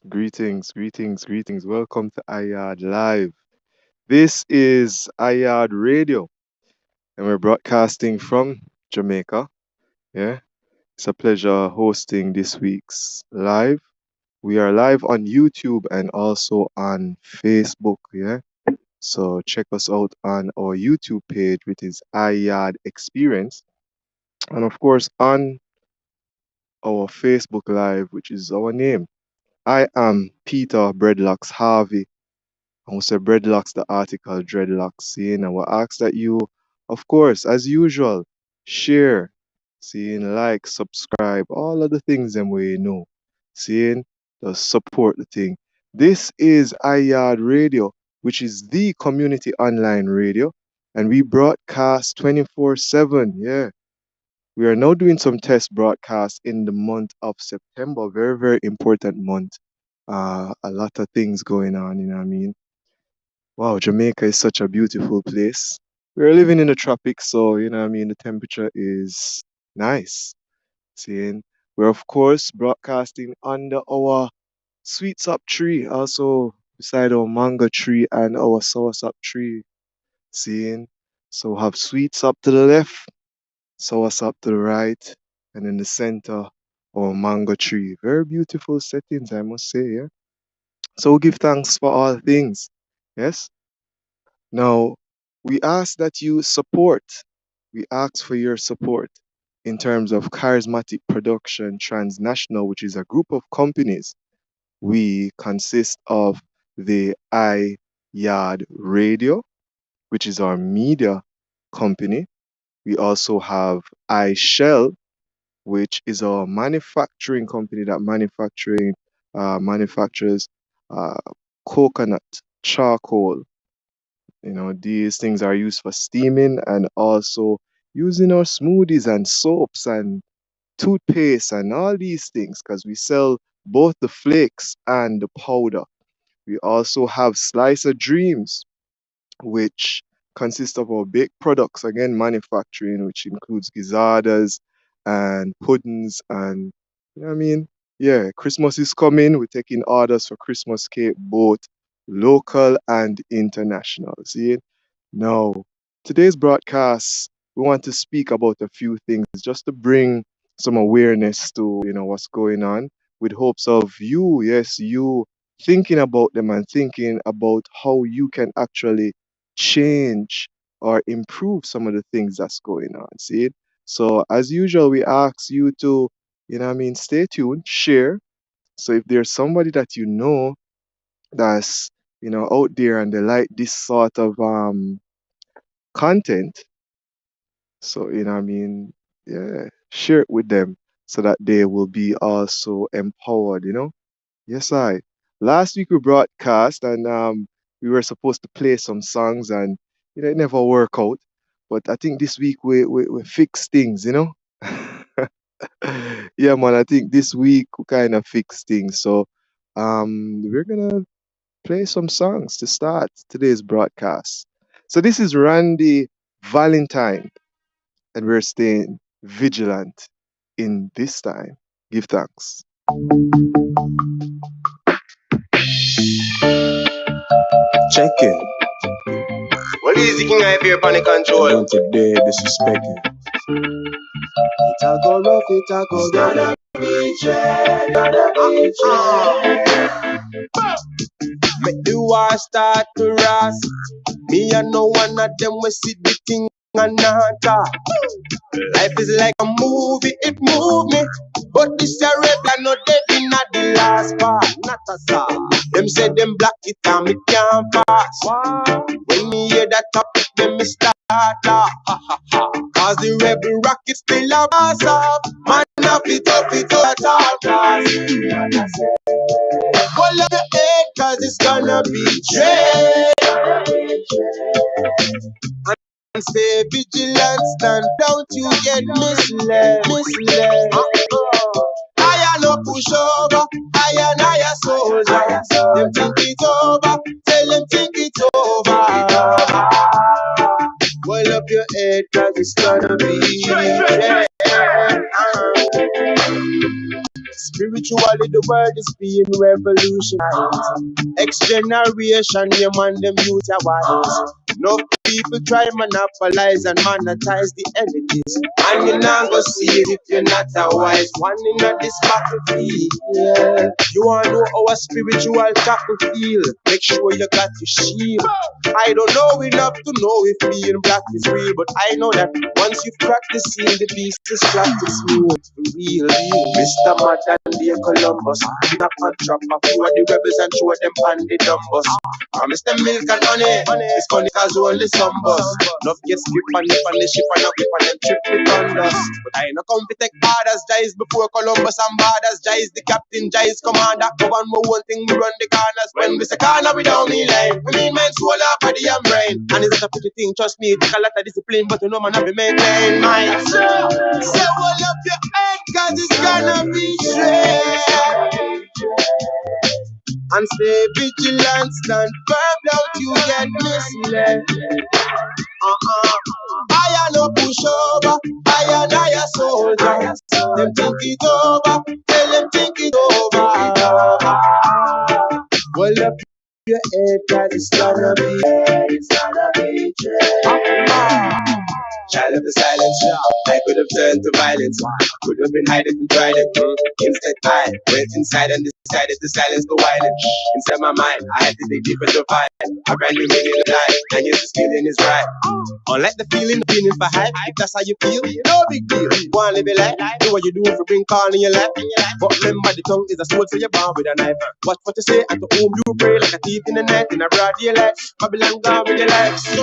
Greetings. Welcome to Ayad Live. This is Ayad Radio, and we're broadcasting from Jamaica. Yeah, it's a pleasure hosting this week's live. We are live on YouTube and also on Facebook. Yeah, so check us out on our YouTube page, which is Ayad Experience, and of course on our Facebook Live, which is our name. I am Peter Breadlocks Harvey. And we say dreadlocks, the article dreadlocks, seeing, and we ask that you, of course, as usual, share, seeing, like, subscribe, all of the things them we know, seeing, just support the thing. This is iYard Radio, which is the community online radio, and we broadcast 24/7. Yeah, we are now doing some test broadcasts in the month of September, very, very important month. A lot of things going on, you know what I mean? Wow, Jamaica is such a beautiful place. We're living in the tropics, so you know what I mean, the temperature is nice. Seeing we're of course broadcasting under our sweet sap tree, also beside our mango tree and our sour sap tree. Seeing so we have sweet sap to the left, sour sap to the right, and in the center our mango tree. Very beautiful settings, I must say, yeah. So we give thanks for all things. Yes. Now, we ask that you support, we ask for your support in terms of Charismatic Production Transnational, which is a group of companies. We consist of the iYard Radio, which is our media company. We also have iShell, which is our manufacturing company that manufactures uh, coconut charcoal. You know, these things are used for steaming and also using our smoothies and soaps and toothpaste and all these things because we sell both the flakes and the powder. We also have Slicer Dreams, which consists of our baked products, again, manufacturing, which includes gizzardas and puddings and, you know what I mean? Yeah, Christmas is coming. We're taking orders for Christmas cake, both local and international. See? Now, today's broadcast, we want to speak about a few things just to bring some awareness to, you know, what's going on with hopes of you, yes, you thinking about them and thinking about how you can actually change or improve some of the things that's going on. See it? So as usual, we ask you to, you know what I mean, stay tuned, share. So if there's somebody that you know that's, you know, out there and they like this sort of content, so you know what I mean, yeah, share it with them so that they will be also empowered, you know. Yes, I. Last week we broadcast and we were supposed to play some songs and you know it never worked out. But I think this week we fix things, you know. Yeah, man. I think this week we kind of fix things. So we're gonna play some songs to start today's broadcast. So this is Randy Valentine, and we're staying vigilant in this time. Give thanks. Check it. Well, easy king I fear panic control. Don't today disrespecting. It'll go rough, it'll go down. Make the war start to rise. Me and no one of them will see the thing and not talk. Life is like a movie, it move me. But this a rebel, no dead in the last part. Not a all. Them say them black it and me can't pass. When me hear that topic, then me start Cause the rebel rocket still a pass off. Man up it at all costs. Hold up your head cause it's gonna be dread. And stay vigilant, stand, don't you get misled. I no push over, I and I a soldier. Them think it over, tell them think it over. Hold up your head cause it's gonna be dread. Spiritually, the world is being revolutionized. X generation, your man, them youth are wise. No people try monopolize and monetize the entities. And you not go see it if you're not a wise one in this battlefield. Yeah. You want to know our spiritual tackle feel? Make sure you got your shield. I don't know enough to know if being black is real, but I know that once you've cracked the scene, the beast is practice smooth. Real. Mr. Madden, dear Columbus. Pick up and drop a few of the rebels and show them on the dumbus. Promise them milk and honey. It's funny cause only some bus. Enough get skip on the ship and up on them trip with thunders. But I no come to take orders. Jais before Columbus and borders. Jais the captain, Jais commander. Go on more one thing, we run the corners. When we say corner, we don't mean line. We mean mind, soul, heart, body and brain. And it's not a pretty thing, trust me. It take a lot of discipline, but you know man, I be maintain mind. So hold up your head, cause it's gonna be straight. And stay vigilant, stand firm, don't you get misled. I no push over, I and I a soldier. Them think it over, tell them think it over. Hold up your head, cause it's gonna be dread. Child of the silence, I could have turned to violence. I could have been hiding and tried it. Instead, I went inside and decided to silence the violence. Inside my mind, I had to dig deeper to find a brand new meaning of life. And yes, this feeling is right. Unlike the feeling for hype, if that's how you feel, no big deal. Go and live your life, do what you do for bring calm in your life. But remember, the tongue is a sword, so you're bound with a knife. Watch what you say, and to whom you pray, like a thief in the night, in a broad daylight. Babylon gone with your life. So,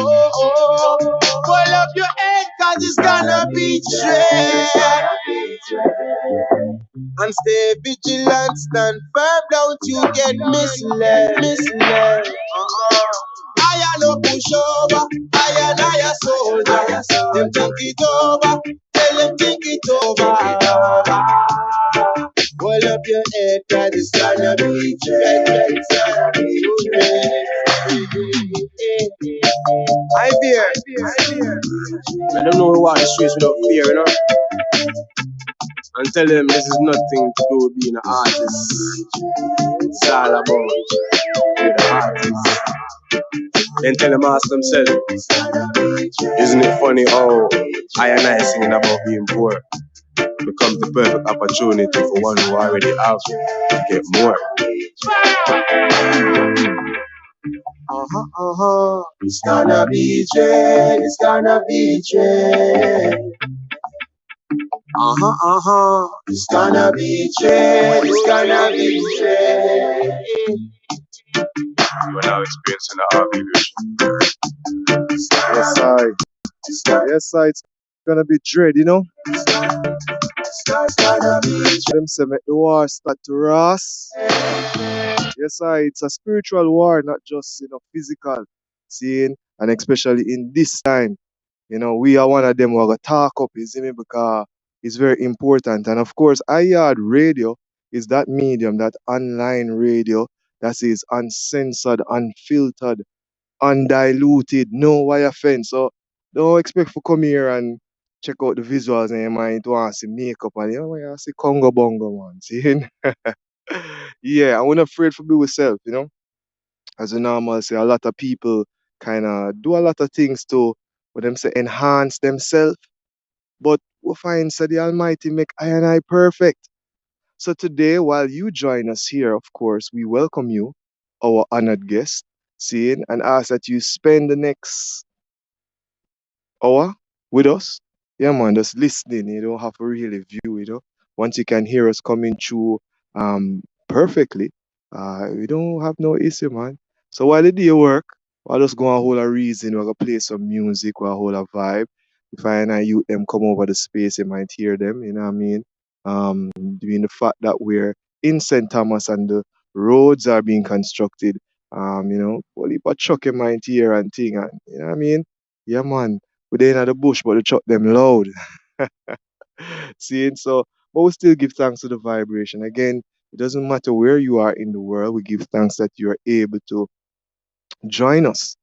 pull up your head, cause it's gonna be dread. And stay vigilant, stand firm, don't you get misled. I no push over, I and I a soldier. Them think it over, tell them think it over. Hold up your head, cause it's gonna be dread. I fear. I don't know who are the streets without fear, you know. And tell them this is nothing to do with being an artist. It's all about being an artist. Then tell them ask themselves, isn't it funny how I and I singing about being poor becomes the perfect opportunity for one who already have to get more. It's gonna be dread, it's gonna be dread. It's gonna be dread, it's gonna be dread. You are now experiencing the art illusion. Yes, it's gonna be dread, you know. Them say make the war start to ras. Yes, it's a spiritual war, not just physical. Seeing, and especially in this time, we are one of them who are gonna talk up, you see me, because it's very important. And of course, iYard Radio is that medium, that online radio that is uncensored, unfiltered, undiluted, no wire fence. So don't expect to come here and check out the visuals and you might want to see makeup and you see Congo Bongo man. See? Yeah, and we're not afraid to be ourselves. As we normal say, a lot of people kinda do a lot of things to what them say enhance themselves. But we find say the Almighty make I and I perfect. So today, while you join us here, of course, we welcome you, our honored guest, seeing and ask that you spend the next hour with us. Yeah, man, just listening. You don't have to really view. Once you can hear us coming through perfectly, we don't have no issue, man. So while the day work, I just go and hold a reason, we're gonna play some music, we'll hold a vibe. If I and I youth them come over the space, you might hear them, you know what I mean? Doing the fact that we're in St. Thomas and the roads are being constructed, well, if a truck you might hear and thing, and you know what I mean? Yeah, man, we're in the bush, but the truck them loud. Seeing so, but we still give thanks to the vibration. Again, it doesn't matter where you are in the world, we give thanks that you are able to join us.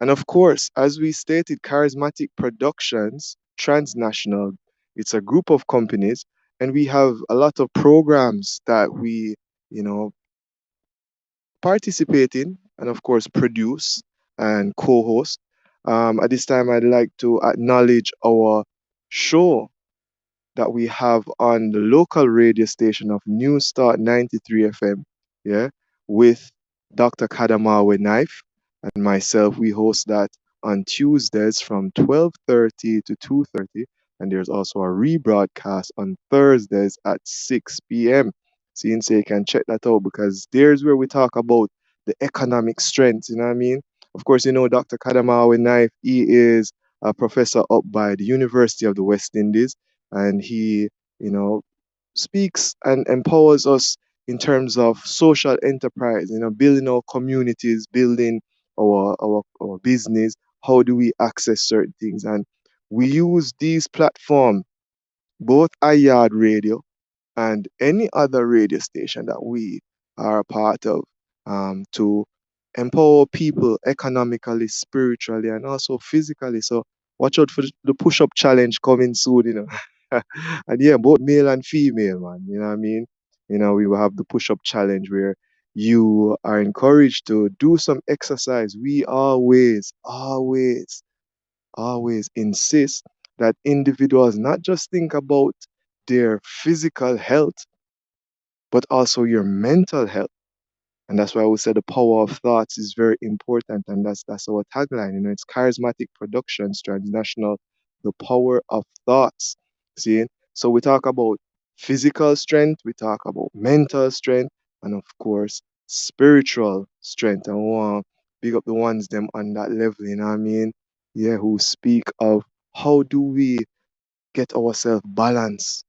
And of course, as we stated, Charismatic Productions, transnational, it's a group of companies, and we have a lot of programs that we, you know, participate in, and of course, produce and co host. At this time, I'd like to acknowledge our show that we have on the local radio station of New Start 93 FM, yeah, with Dr. Kadamawe Knife and myself. We host that on Tuesdays from 12:30 to 2:30, and there's also a rebroadcast on Thursdays at 6 p.m. So you can check that out because there's where we talk about the economic strength, you know what I mean? Of course, you know Dr. Kadamawe Knife, he is a professor up by the University of the West Indies, and he, you know, speaks and empowers us in terms of social enterprise, building our communities, building our business. How do we access certain things? And we use these platforms, both iYard Radio and any other radio station that we are a part of, to empower people economically, spiritually, and also physically. So watch out for the push-up challenge coming soon. And yeah, both male and female, man. You know what I mean? We will have the push-up challenge where you are encouraged to do some exercise. We always insist that individuals not just think about their physical health, but also your mental health. And that's why we said the power of thoughts is very important. And that's our tagline. It's charismatic productions, transnational, the power of thoughts. See? So we talk about physical strength, we talk about mental strength, and of course, spiritual strength. And we want to big up the ones them on that level, you know what I mean? Yeah, who speak of how do we get ourselves balanced.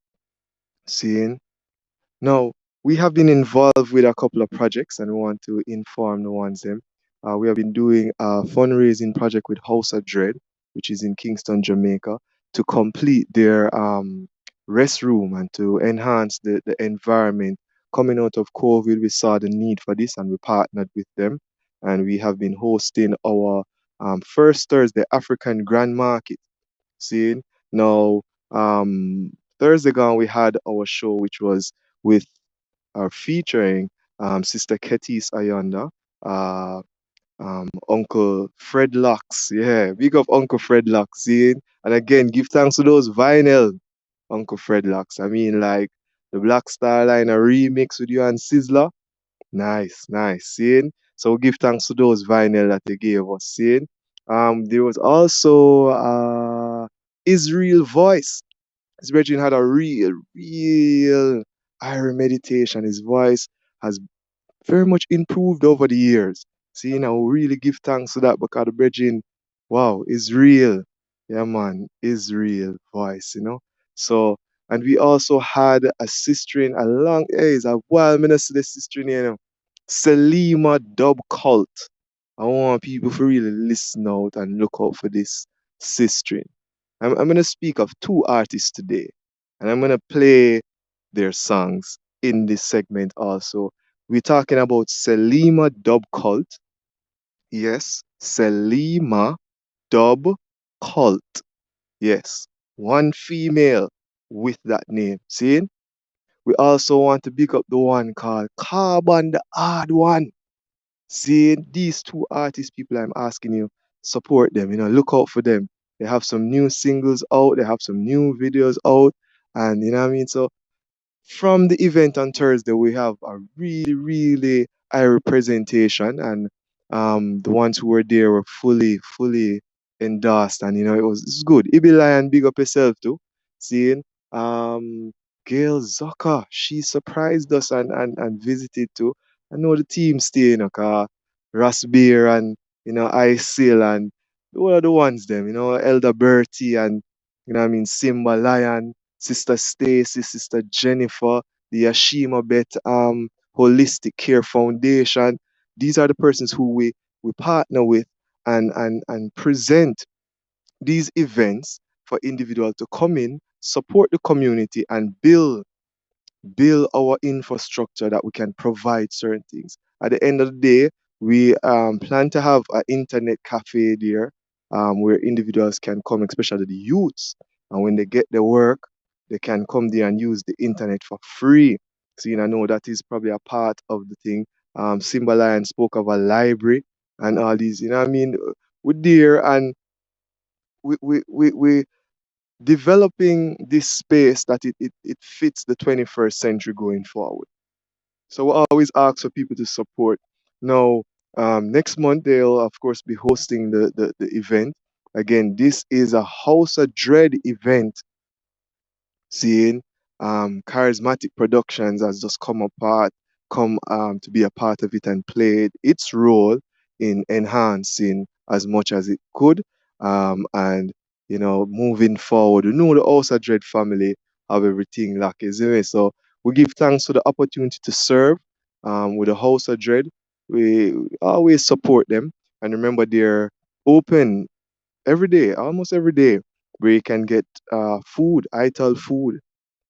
Seeing? Now, we have been involved with a couple of projects and we want to inform the ones them. We have been doing a fundraising project with House of Dread, which is in Kingston, Jamaica, to complete their restroom and to enhance the environment. Coming out of COVID, we saw the need for this and we partnered with them. And we have been hosting our first Thursday African Grand Market. Seeing? Now, Thursday gone, we had our show, which was with featuring Sister Ketis Ayanda, uh, Uncle Fred Locks. Yeah, big up Uncle Fred Locks. Seeing? And again, give thanks to those vinyl, Uncle Fred Locks. I mean, like the Black Star Line, a remix with you and Sizzler. Nice, nice. Seeing? So give thanks to those vinyl that they gave us. Seeing? There was also Israel Voice. His Virgin had a real iron meditation. His voice has very much improved over the years. See, I really give thanks to that because the Virgin, wow, is real. Yeah, man, is real voice. So, and we also had a sister in a long, hey, it's a while minister, the sister in, Selima Dub Cult. I want people to really listen out and look out for this sister. I'm going to speak of two artists today, and I'm going to play their songs in this segment also. We're talking about Selima Dub Cult. Yes, Selima Dub Cult. Yes, one female with that name. See? We also want to pick up the one called Carbon the Hard One. See, these two artists, people, I'm asking you, support them, look out for them. They have some new singles out, they have some new videos out, and you know what I mean? So from the event on Thursday, we have a really high representation, and the ones who were there were fully endorsed, and it's good. Ibi Lion, big up yourself too. Seeing Gail Zucker, she surprised us and visited too. I know the team stay, Ross Beer and Isil and what are the ones them, Elder Bertie and Simba Lion, Sister Stacy, Sister Jennifer, the Ashima Bet Holistic Care Foundation. These are the persons who we partner with and present these events for individuals to come in, support the community, and build our infrastructure that we can provide certain things. At the end of the day, we plan to have an internet cafe there where individuals can come, especially the youths. And when they get their work, they can come there and use the internet for free. So, I know that is probably a part of the thing. Simba Lion spoke of a library and all these, we're there and we developing this space that it fits the 21st century going forward. So we always ask for people to support. Now, next month they'll of course be hosting the event. Again, this is a House of Dread event, seeing Charismatic Productions has just come to be a part of it and played its role in enhancing as much as it could. And moving forward, we know the House of Dread family have everything like is anyway. So we give thanks for the opportunity to serve with the House of Dread. We always support them, and remember they're open every day, almost every day, where you can get food, ital food.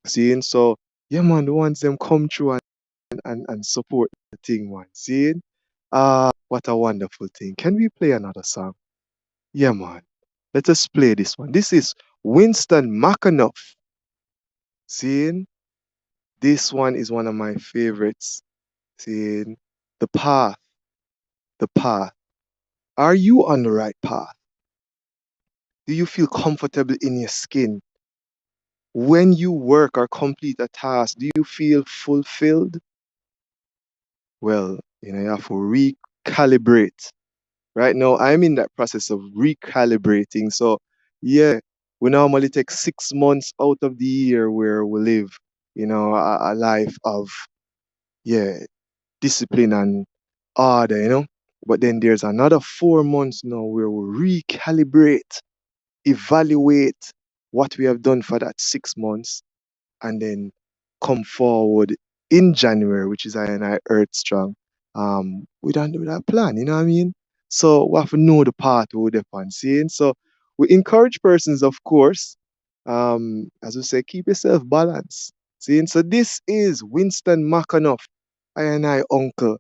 Seeing so, yeah, man, the ones them come through and support the thing, man. Seeing, what a wonderful thing. Can we play another song? Yeah, man. Let us play this one. This is Winston McAnuff. Seeing, this one is one of my favorites. Seeing, the path, the path. Are you on the right path? Do you feel comfortable in your skin? When you work or complete a task, do you feel fulfilled? Well, you have to recalibrate. Right now, I'm in that process of recalibrating. So, yeah, we normally take 6 months out of the year where we live, a life of, yeah, discipline and order. But then there's another 4 months now where we recalibrate, evaluate what we have done for that 6 months, and then come forward in January, which is I and I Earth Strong, with a plan, you know what I mean? So we have to know the path we're upon seeing. So we encourage persons, of course, as we say, keep yourself balanced. Seeing. So this is Winston McAnuff, I and I Uncle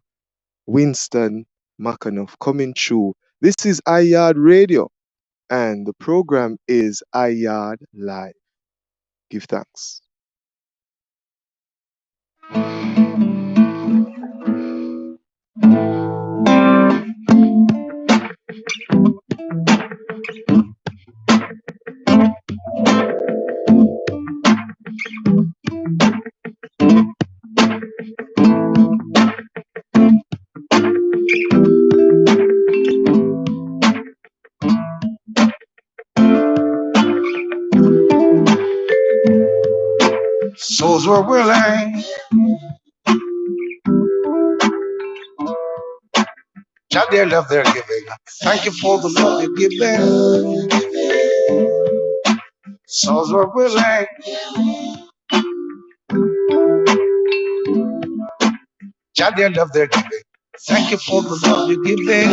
Winston McAnuff coming through. This is Yaad Radio, and the program is Yaad Live. Give thanks. Souls were willing, Jah their love they're giving. Thank you for the love you're giving. Souls were willing, Jah their love they're giving. Thank you for the love you're giving.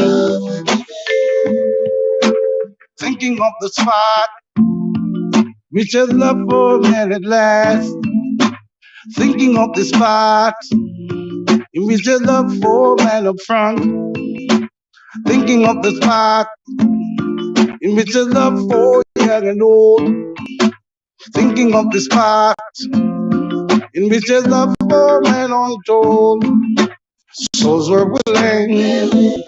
Thinking of the spot, which is love for men at last. Thinking of the spot, in which is love for man up front. Thinking of the spot, in which is love for young and old. Thinking of the spot, in which is love for man untold. Souls were willing,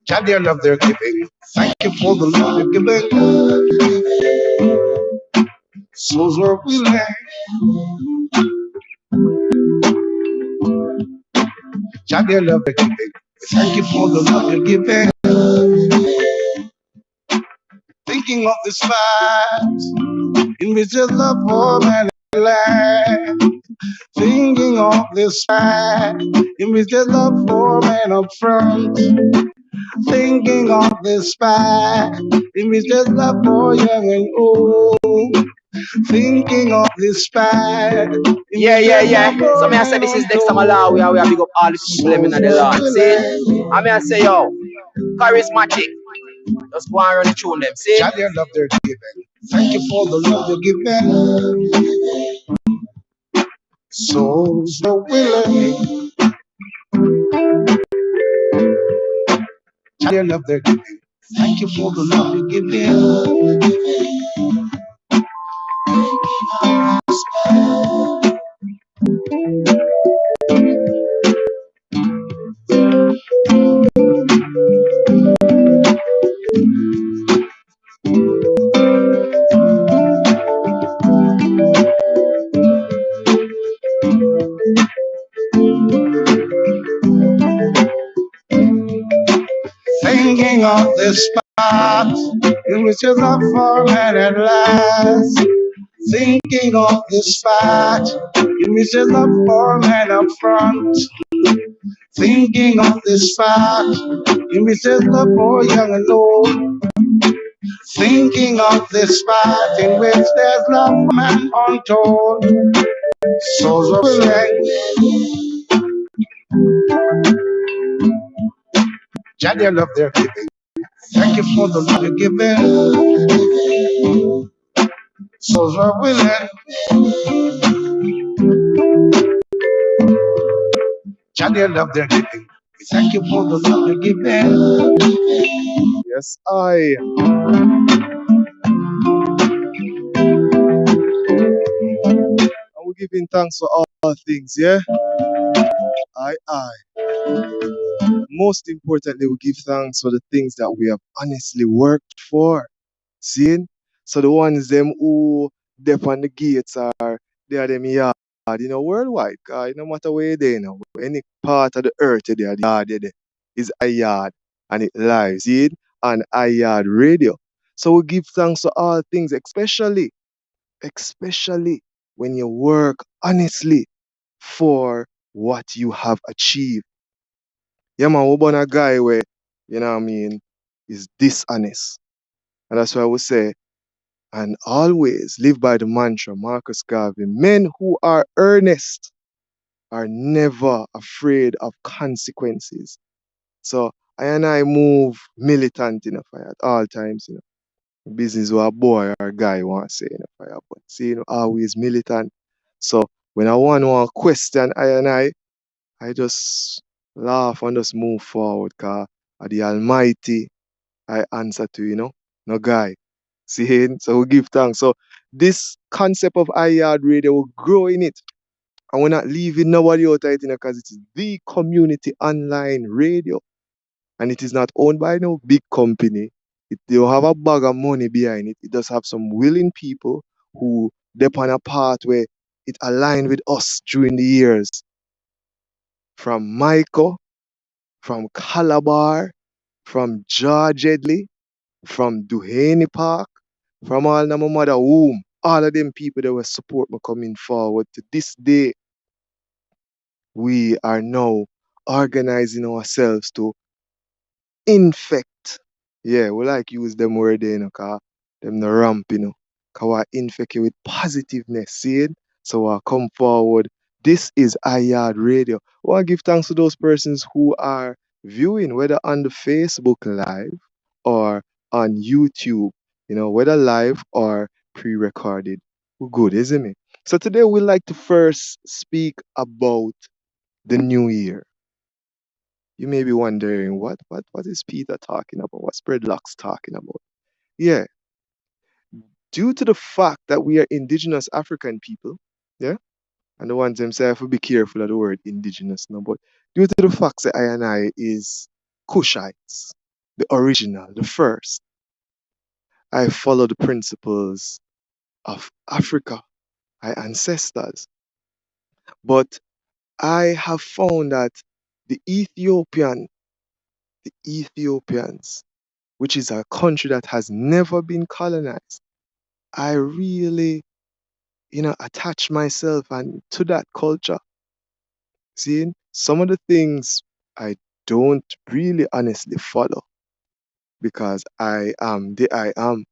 Jah their love they're giving. Thank you for the love you're giving. Souls were willing, Jah their love they're giving. Thank you for the love you're giving. Thinking of the spot, in which is love for man and land. Thinking Thinking of this fact, you miss the love for man up front. Thinking of this fact, you miss the love for young and old. Thinking of this fact, you Yeah, miss yeah, the yeah. love So for me I say man this is Dexter Malawi, untold. and we have big up all the people them in Souls the were Lord. See? willing, I mean I say yo, charismatic. Just go and run the tune them. See? Jah their love they're giving. Thank you for the love you're giving. Souls were willing, Jah their love they're giving. Thank you for the love you're giving. Thinking of this spot in which your love for man at last. Thinking of this spot in which your love for man up front. Thinking of this spot in which your love for young and old. Thinking of this spot in which there's love for man untold. Souls of willing, Jah their love they're giving. Thank you for the love you're giving. Souls are willing, Jah their love they're giving. We thank you for the love you're giving. Yes, I. And we're giving thanks for all things, yeah? I. Most importantly, we give thanks for the things that we have honestly worked for. Seeing? So the ones them who dep on the gates are they are them yard, worldwide. Cause no matter where they any part of the earth they are the yard there is a yard and it lives, see it? On iYard Radio. So we give thanks for all things, especially when you work honestly for what you have achieved. Yeah, man, we born a guy where, is dishonest. And that's why I would say, and always live by the mantra, Marcus Garvey, men who are earnest are never afraid of consequences. So I move militant in a fire at all times. Business or a boy or a guy want to say in a fire, but see, always militant. So when I want to question I just laugh and just move forward because the Almighty I answer to, no guy. See, so we give thanks. So this concept of iYard Radio will grow in it. And we're not leaving nobody out of it, because it is the community online radio. And it is not owned by no big company. It don't have a bag of money behind it. It does have some willing people who dep on a path where it aligned with us during the years. From Michael, from Calabar, from George Edley, from Duhaney Park, from all of my mother womb, all of them people that will support me coming forward. To this day, we are now organizing ourselves to infect. Yeah, we like use them word there, cause them the ramp, cause we infect you with positiveness, see it? So come forward. This is iYard Radio. I want to give thanks to those persons who are viewing, whether on the Facebook Live or on YouTube, whether live or pre-recorded. We're good, isn't it? So today we like to first speak about the new year. You may be wondering, what is Peter talking about? What's Breadlocks talking about? Yeah, due to the fact that we are indigenous African people, yeah, and the ones themselves will be careful of the word indigenous now, but due to the fact that I and I is Cushites, the original, the first, I follow the principles of Africa, our ancestors. But I have found that the Ethiopians, which is a country that has never been colonized, I really, attach myself and to that culture. Seeing some of the things I don't really honestly follow because I am the I am.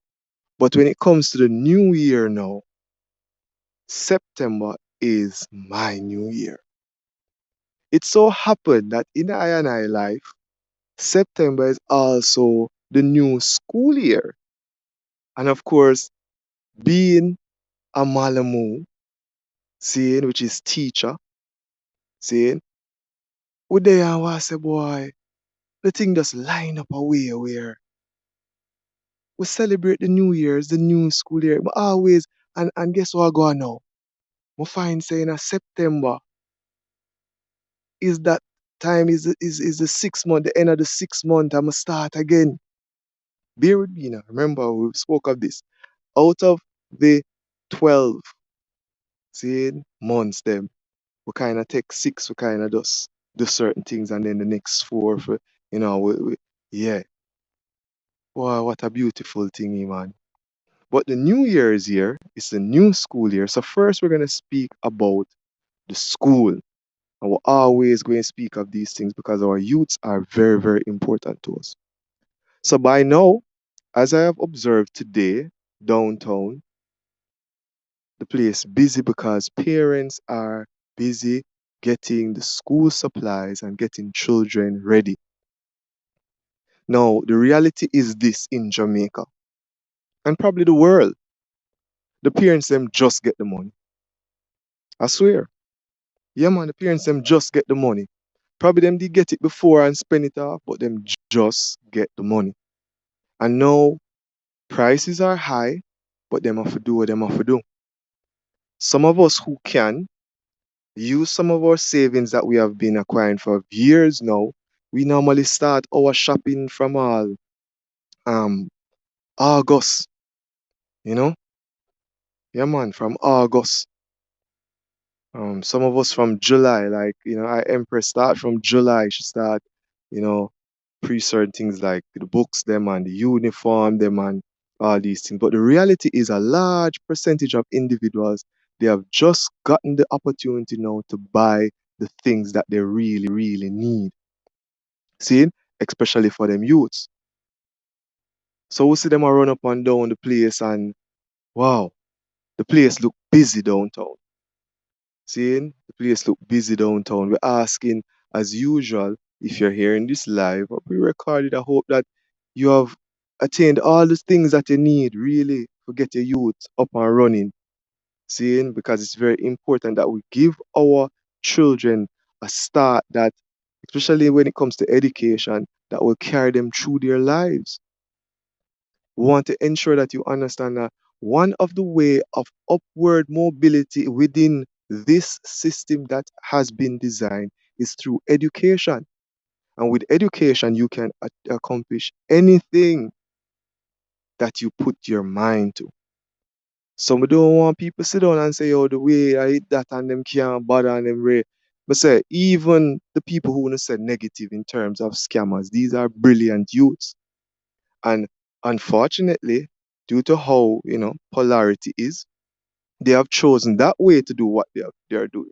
But when it comes to the new year now, September is my new year. It so happened that in I and I life, September is also the new school year. And of course, being a malamu, seeing which is teacher, seeing, we there and we say, boy, the thing just line up a way where we celebrate the New Year's, the new school year. But always, and guess what I go on now? We find saying a September is that time is the 6 month, the end of the 6 month, I'ma start again. Bear with me now. Remember, we spoke of this. Out of the 12 saying months them, we kinda take six, we kinda just do certain things and then the next four for yeah. Wow, what a beautiful thing, man. But the new year is here, it's the new school year. So first we're gonna speak about the school. And we're always going to speak of these things because our youths are very, very important to us. So by now, as I have observed today, downtown, the place busy because parents are busy getting the school supplies and getting children ready. Now, the reality is this in Jamaica and probably the world. The parents them just get the money. I swear. Yeah, man, the parents them just get the money. Probably them did get it before and spend it off, but them just get the money. And now prices are high, but them have to do what them have to do. Some of us who can use some of our savings that we have been acquiring for years now. We normally start our shopping from all um August, you know? Yeah man, from August. Some of us from July, like, I Empress start from July. She start, you know, pre-certain things like the books, them and the uniform, them and all these things. But the reality is a large percentage of individuals, they have just gotten the opportunity now to buy the things that they really, really need. See, especially for them youths. So we see them a run up and down the place and wow, the place look busy downtown. Seeing the place look busy downtown. We're asking, as usual, if you're hearing this live or pre-recorded, I hope that you have attained all the things that you need, really, to get your youth up and running. Seeing, because it's very important that we give our children a start that, especially when it comes to education, that will carry them through their lives. We want to ensure that you understand that one of the way of upward mobility within this system that has been designed is through education. And with education, you can accomplish anything that you put your mind to. Some don't want people sit down and say, oh, the way I eat that and them can't bother and them rate. But say, even the people who want to say negative in terms of scammers, these are brilliant youths. And unfortunately, due to how, polarity is, they have chosen that way to do what they are doing.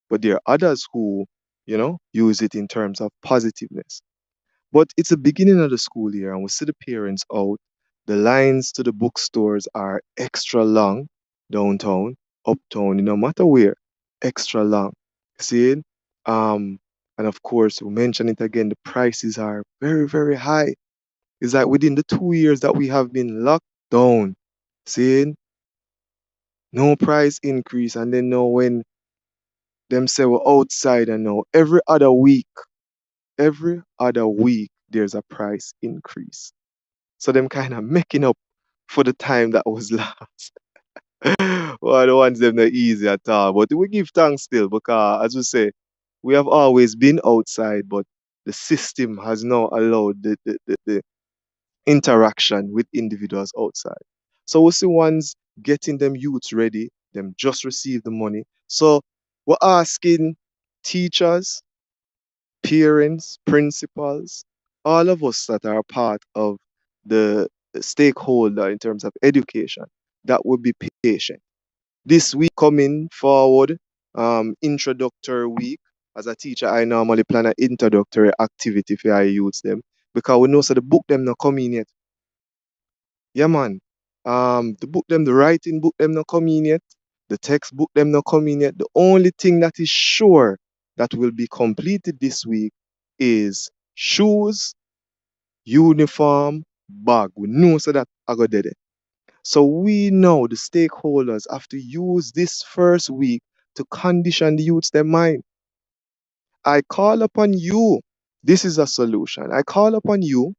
But there are others who, use it in terms of positiveness. But it's the beginning of the school year and we see the parents out. The lines to the bookstores are extra long downtown, uptown, no matter where, extra long. See? Um, and of course, we mention it again, the prices are very, very high. It's like within the 2 years that we have been locked down, seeing no price increase, and then now when them say we're outside and now every other week there's a price increase. So them kind of making up for the time that was lost. Well, the ones them not easy at all. But we give thanks still because as we say, we have always been outside, but the system has now allowed the interaction with individuals outside. So we see ones getting them youths ready, them just receive the money. So we're asking teachers, parents, principals, all of us that are part of the stakeholder in terms of education, that would be patient. This week coming forward, introductory week. As a teacher, I normally plan an introductory activity for our youths them because we know so the book them not come in yet. Yeah, man. The book them, the writing book them not come in yet. The textbook them not come in yet. The only thing that is sure that will be completed this week is shoes, uniform, bag. We know so that I got there. So we know the stakeholders have to use this first week to condition the youths their mind. I call upon you. This is a solution. I call upon you,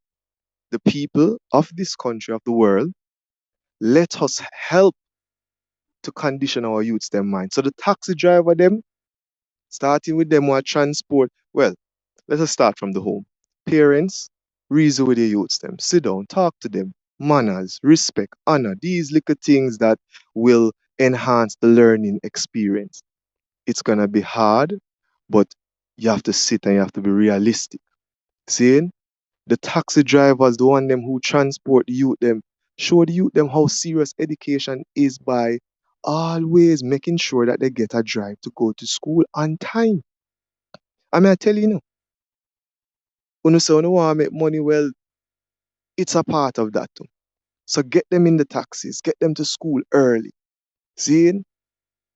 the people of this country, of the world. Let us help to condition our youths their mind. So the taxi driver them, starting with them what transport. Well, let us start from the home. Parents, reason with your youths them. Sit down, talk to them. Manners, respect, honor. These little things that will enhance the learning experience. It's gonna be hard, but you have to sit and you have to be realistic. Seeing the taxi drivers, the one them who transport the youth them, show the youth them how serious education is by always making sure that they get a drive to go to school on time. I mean, I tell you, when you say you want to make money, well, it's a part of that too. So get them in the taxis, get them to school early. Seeing,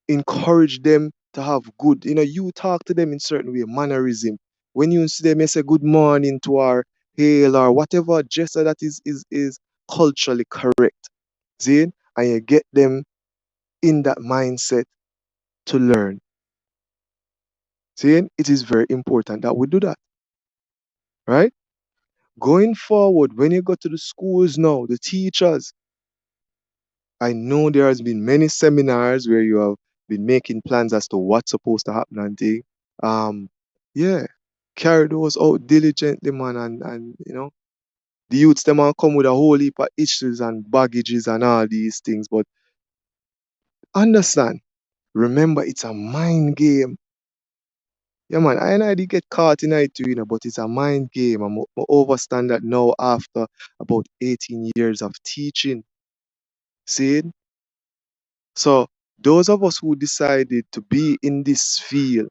encourage them to have good, you talk to them in certain way, mannerism. When you see them, you say good morning to our hail or whatever gesture that is culturally correct. See? And you get them in that mindset to learn. See? It is very important that we do that. Right? Going forward, when you go to the schools now, the teachers, I know there has been many seminars where you have been making plans as to what's supposed to happen and thing. Um, yeah, carry those out diligently, man, and the youths them all come with a whole heap of issues and baggages and all these things. But understand, remember, it's a mind game. Yeah, man, I did get caught in it too, but it's a mind game. I'm overstand that now after about 18 years of teaching. See? So those of us who decided to be in this field,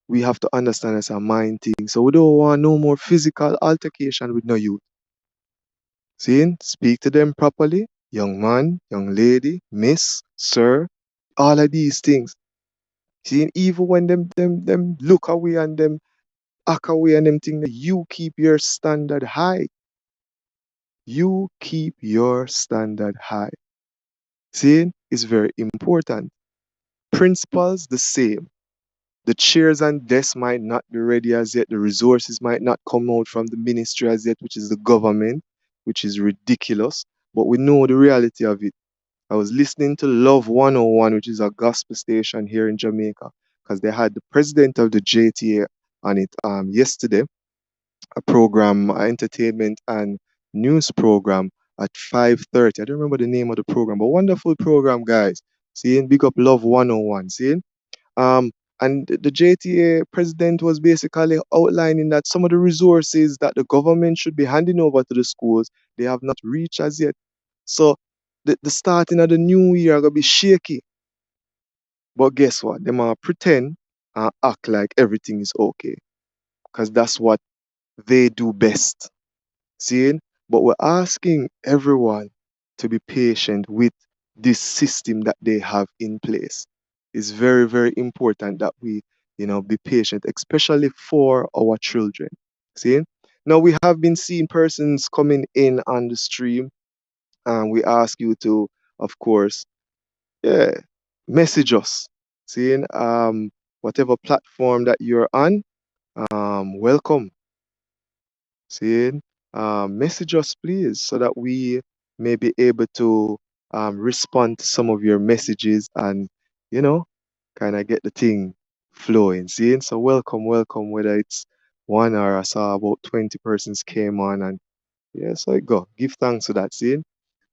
we have to understand it's a mind thing. So we don't want no more physical altercation with no youth. See? Speak to them properly. Young man, young lady, miss, sir, all of these things. See, even when them look away and them act away and them think, you keep your standard high. You keep your standard high. See, it's very important. Principles the same. The chairs and desks might not be ready as yet. The resources might not come out from the ministry as yet, which is the government, which is ridiculous. But we know the reality of it. I was listening to Love 101, which is a gospel station here in Jamaica, because they had the president of the JTA on it yesterday, a program, entertainment and news program at 5:30. I don't remember the name of the program, but wonderful program, guys. Seeing big up Love 101. Seeing um, and the JTA president was basically outlining that some of the resources that the government should be handing over to the schools, they have not reached as yet. So the starting of the new year gonna be shaky. But guess what? They might pretend and act like everything is okay. Because that's what they do best. Seeing? But we're asking everyone to be patient with this system that they have in place. It's very, very important that we, be patient, especially for our children. See? Now we have been seeing persons coming in on the stream, and we ask you to, of course, yeah, message us. Seeing whatever platform that you're on, welcome. Seeing message us please so that we may be able to respond to some of your messages and you know kind of get the thing flowing. Seeing so welcome whether it's one or I saw about 20 persons came on and yeah, so it go. Give thanks to that, see?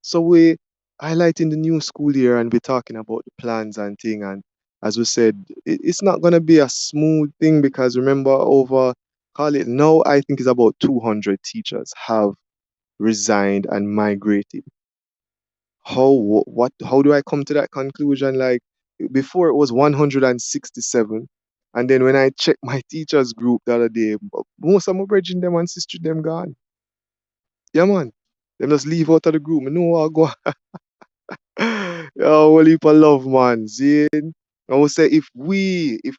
So we highlighting the new school year and we're talking about the plans and thing. And as we said, it's not gonna be a smooth thing because remember over call it now I think it's about 200 teachers have resigned and migrated. How do I come to that conclusion? Like before it was 167. And then when I check my teachers group the other day, most of my brethren them and sister them gone. Yeah man. Them just leave out of the group. I know what go. Yo, whole heap of love, man. See? I would say if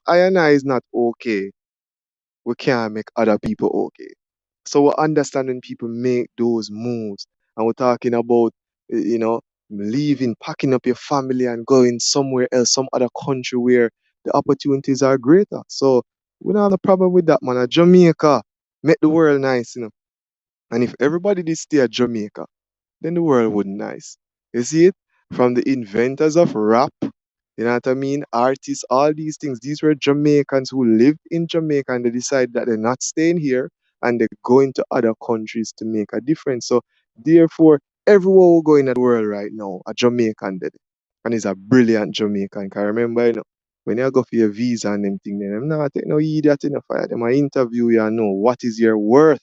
I and I is not okay, we can't make other people okay. So we're understanding people make those moves. And we're talking about, leaving, packing up your family and going somewhere else, some other country where the opportunities are greater. So we don't have a problem with that, man. Jamaica make the world nice, And if everybody did stay at Jamaica, then the world would nice. You see it? From the inventors of rap, you know what I mean? Artists, all these things. These were Jamaicans who lived in Jamaica and they decide that they're not staying here and they're going to other countries to make a difference. So therefore, everyone who go in the world right now, a Jamaican did it. And he's a brilliant Jamaican. Can remember, when you go for your visa and them thing, then I'm not take no idiot in the fire. Them I interview you and know what is your worth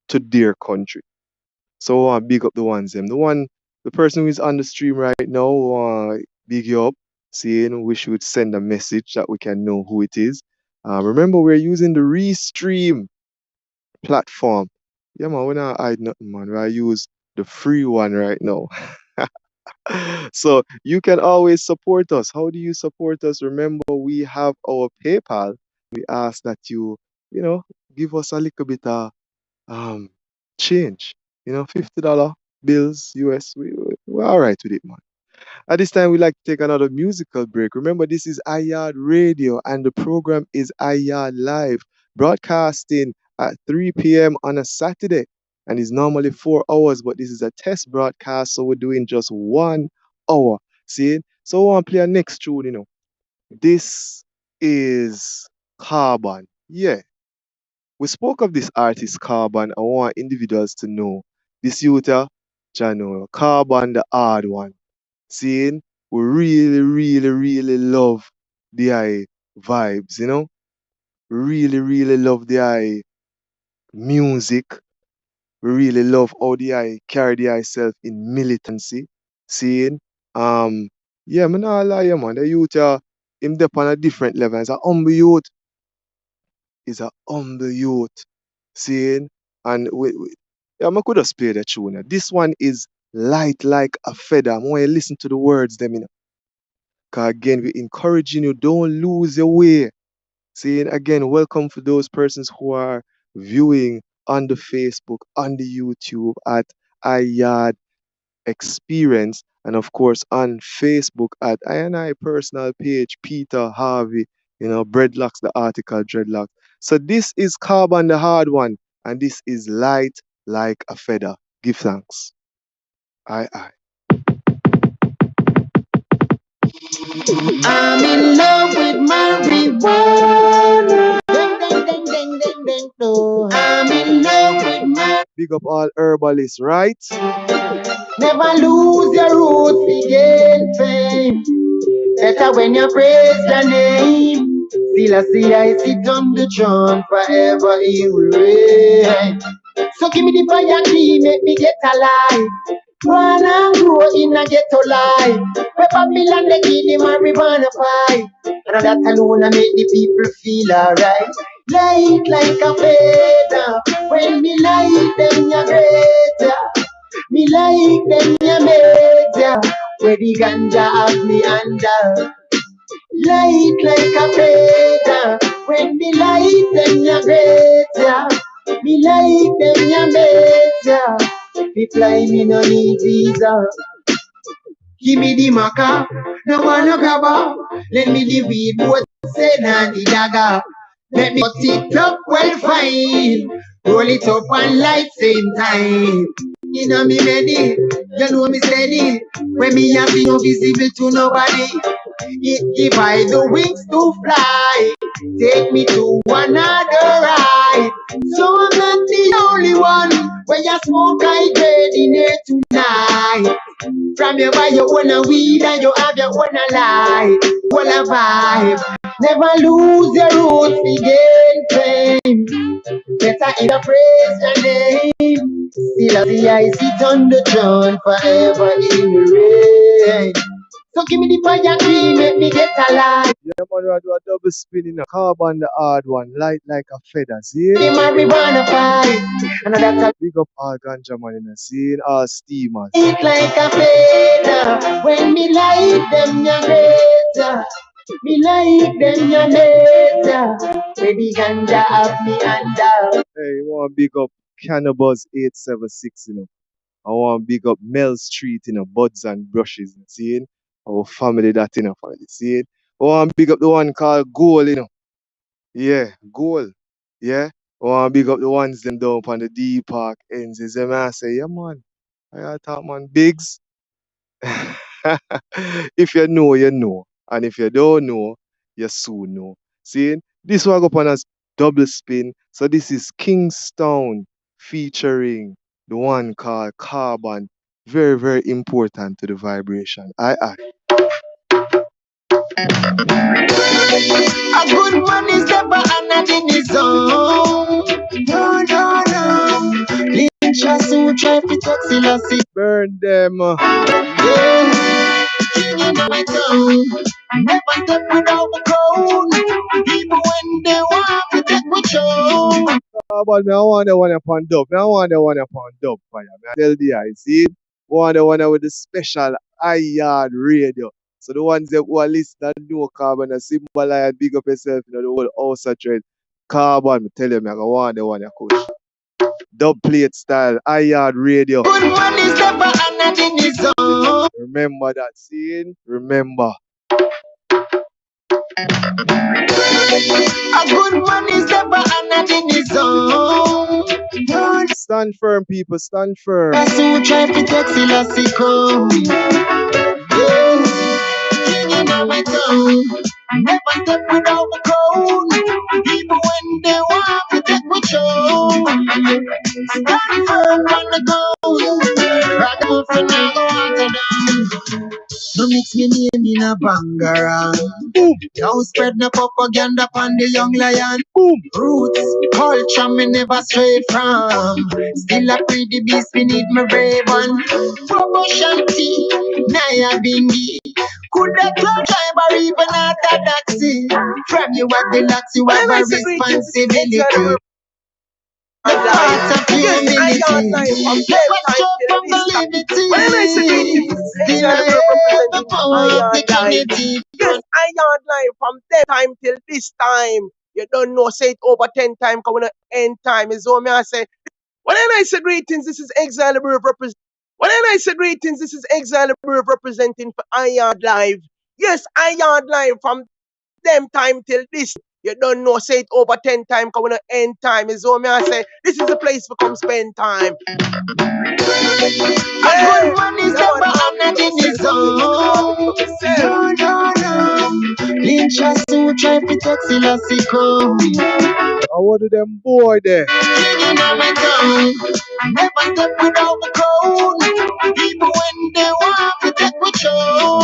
to their country. So I big up the ones them. The person who is on the stream right now, big you up, saying we should send a message that we can know who it is. Remember we're using the Restream platform. Yeah man, we not hide nothing man. I use the free one right now. So you can always support us. How do you support us? Remember we have our PayPal. We ask that you know, give us a little bit of um change. $50 bills US. We're all right with it, man. At this time, we'd like to take another musical break. Remember, this is iYard Radio, and the program is iYard Live, broadcasting at 3 p.m. on a Saturday. And it's normally 4 hours, but this is a test broadcast, so we're doing just 1 hour. See? So I want to play a next tune. This is Carbon. Yeah. We spoke of this artist Carbon. I want individuals to know this Utah, Jano, Carbon the hard one. Seeing we really, really, really love the vibes. Really, really love the music. We really love how the carry the self in militancy. Seeing yeah, man, not lie, yeah, man. The youth him dep on a different level. It's a humble youth. Is a humble youth. Seeing and yeah, I could just play the tune. This one is light like a feather. I want you to listen to the words them. Cause again, we're encouraging you, don't lose your way. Saying again, welcome for those persons who are viewing on the Facebook, on the YouTube at iYard Experience, and of course on Facebook at I and I personal page, Peter Harvey, Breadlocks, the article Dreadlocks. So this is Carbon the hard one, and this is light like a feather. Give thanks. I. I'm in love with marijuana. Ding, ding, ding, ding, ding, ding, no. I'm in love with marijuana. Big up all herbalists, right? Never lose your roots, we gain fame. Better when you praise your name. Still I see I sit on the throne, forever he will reign. So give me the fire key, make me get alive. Wanna grow in a ghetto life. Where Babylon they give the marijuana pie. And that alone I make the people feel alright. Light like a feather. When me light them ya greater. Me like them ya major. Where the ganja have me under. Light like a feather. When me light them ya greater. Me like them ya major. If fly me no need visa. Give me the maca, no wanna grab her. Let me the weed, both say na the dagger. Let me cut it up well fine. Roll it up and light same time. You know me ready, you know me steady. When me have no visible to nobody. If I the wings to fly, take me to another ride. So I'm not the only one where you smoke I grade in here tonight. From you buy your own weed and you have your own life. What a vibe. Never lose your roots, we gain fame. Better either praise your name. Still as the I sit on the throne, forever in the rain. So give me the fire key, make me get alive. Yeah, man, we do a double spin in a carbon, the hard one, light like a feather, see? Marijuana fight, and that's Big up all ganja man in the scene, all steamers. it like a feather. When me light them, ya greater. Me like them, ya later. Where the ganja have me under. Hey, you want to big up Cannabis 876, you know. I want to big up Mel Street, you know, Buds and Brushes, you see? Our family that, you know, family, see? I want to big up the one called Goal, you know. Yeah, Goal. Yeah. I want to big up the ones them down on the D Park ends. Is them I say, yeah, man. I talk, man. Bigs. If you know, you know. And if you don't know, you soon know. See, this one go up on us double spin. So this is Kingstown featuring the one called Carbon. Very, very important to the vibration. I. A good man is never another in his own. No, no, no. Lynch us who try to talk Selassie. Burn them. Yeah. King in my town. Never step without the crown. People when they want to take my show. Carbon, me I want the one upon dub. Me I want the one upon dub fire. Me I tell the I see it. Want the one with the special Yard Radio. So the ones that who are listening and know Carbon and symbolize and big up yourself, you know, the whole house of trade. Carbon, me tell you, me I want the one you coach. Dub plate style, Yard Radio. Good man is never another in his own. Remember that scene? Remember. A good man is never another in his own. Stand firm, people, stand firm. That's who try to take Selassie come. Yeah. King in my town. Never step without the crown. People when they want to take my show. Stand firm on the ground. Ragamuffin never want to down. No mix me name in a bangarang. Boom, Don't spread no propaganda on the young lion. boom. Roots, culture me never stray from. Still a pretty beast beneath my brave one. Promotion tea, Naya Bingi. Could that club tribe or even orthodoxy? From you at the lots, you have a responsibility. The part of humility. Never stop from the liberty. Still I have the power of the dignity. Yes, I yard live from that time till this time. You don't know, say it over 10 times, coming at end time. Is all me I say. When I say greetings, this is Exile the Bird represent. When I say greetings, this is Exile the Bird representing for iYard Live. Yes, iYard Live from them time till this. You don't know, say it over 10 times, coming at end time. Is all me I say. This is the place for come spend time. A good man is never honored in his own. No, no, no. Lynch us who try to take Selassie come. I want them boy there. King in my town. Never step without the crown. People when they want to take my show.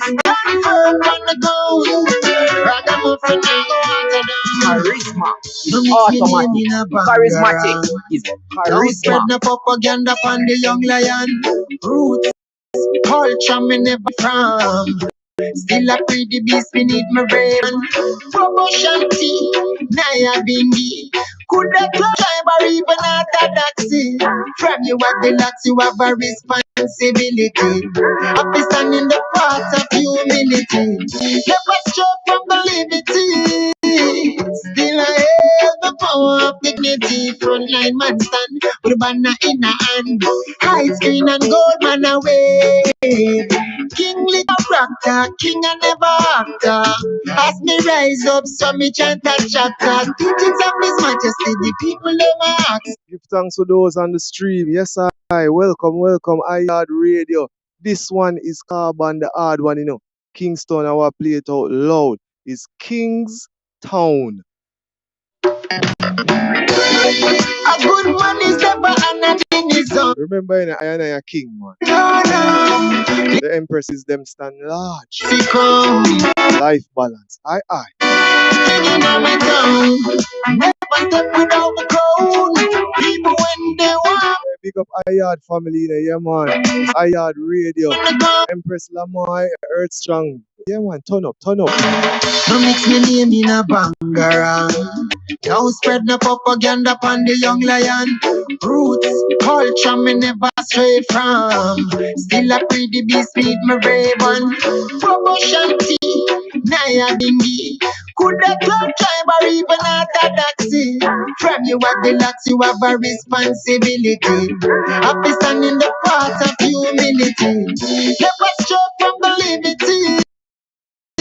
Stand firm on the ground. Ragamuffin never want to down. Charisma is No mix me automatic. name in a Charismatic bangarang. is Don't spread charisma. no propaganda on the young lion. Roots, culture me never from. Still a pretty beast beneath my brain. Promotion tea, Naya Bingi. Could that tribe or even orthodoxy? From you at the lots, you have a responsibility. Up to stand in the path of humility. Never stray from the liberty. Still I have the power of dignity. Frontline man stand with a banner in a hand. High screen and gold man away. King little proctor, king and never actor. As me rise up, so me chant a chapter. Teachings of His Majesty, the people never ask. Give thanks to those on the stream. Yes, I. Welcome, welcome, iYard Radio. This one is Carbon, the hard one, you know. Kingston, I want to play it out loud. It's Kingstown. A good man is never honored in his own. Remember, you know, I and I are king, man. No, no. The empresses, them stand large. She come. Life balance. Aye. King in my town. Never step without the crown. People when they want Big up iYard family, you know, yeah, man. It's iYard Radio. to go. Empress Lamoy, Earth Strong. Yeah, man, turn up, turn up. No mix me name in a bangarang. Don't spread no propaganda upon the young lion. Roots, culture me never stray from. Still a pretty beast with my brave one. Promotion tea, Naya dingy. Could a club tribe or even orthodoxy? From you have the lots, you have a responsibility. Have to stand in the path of humility. Never stroke from the liberty.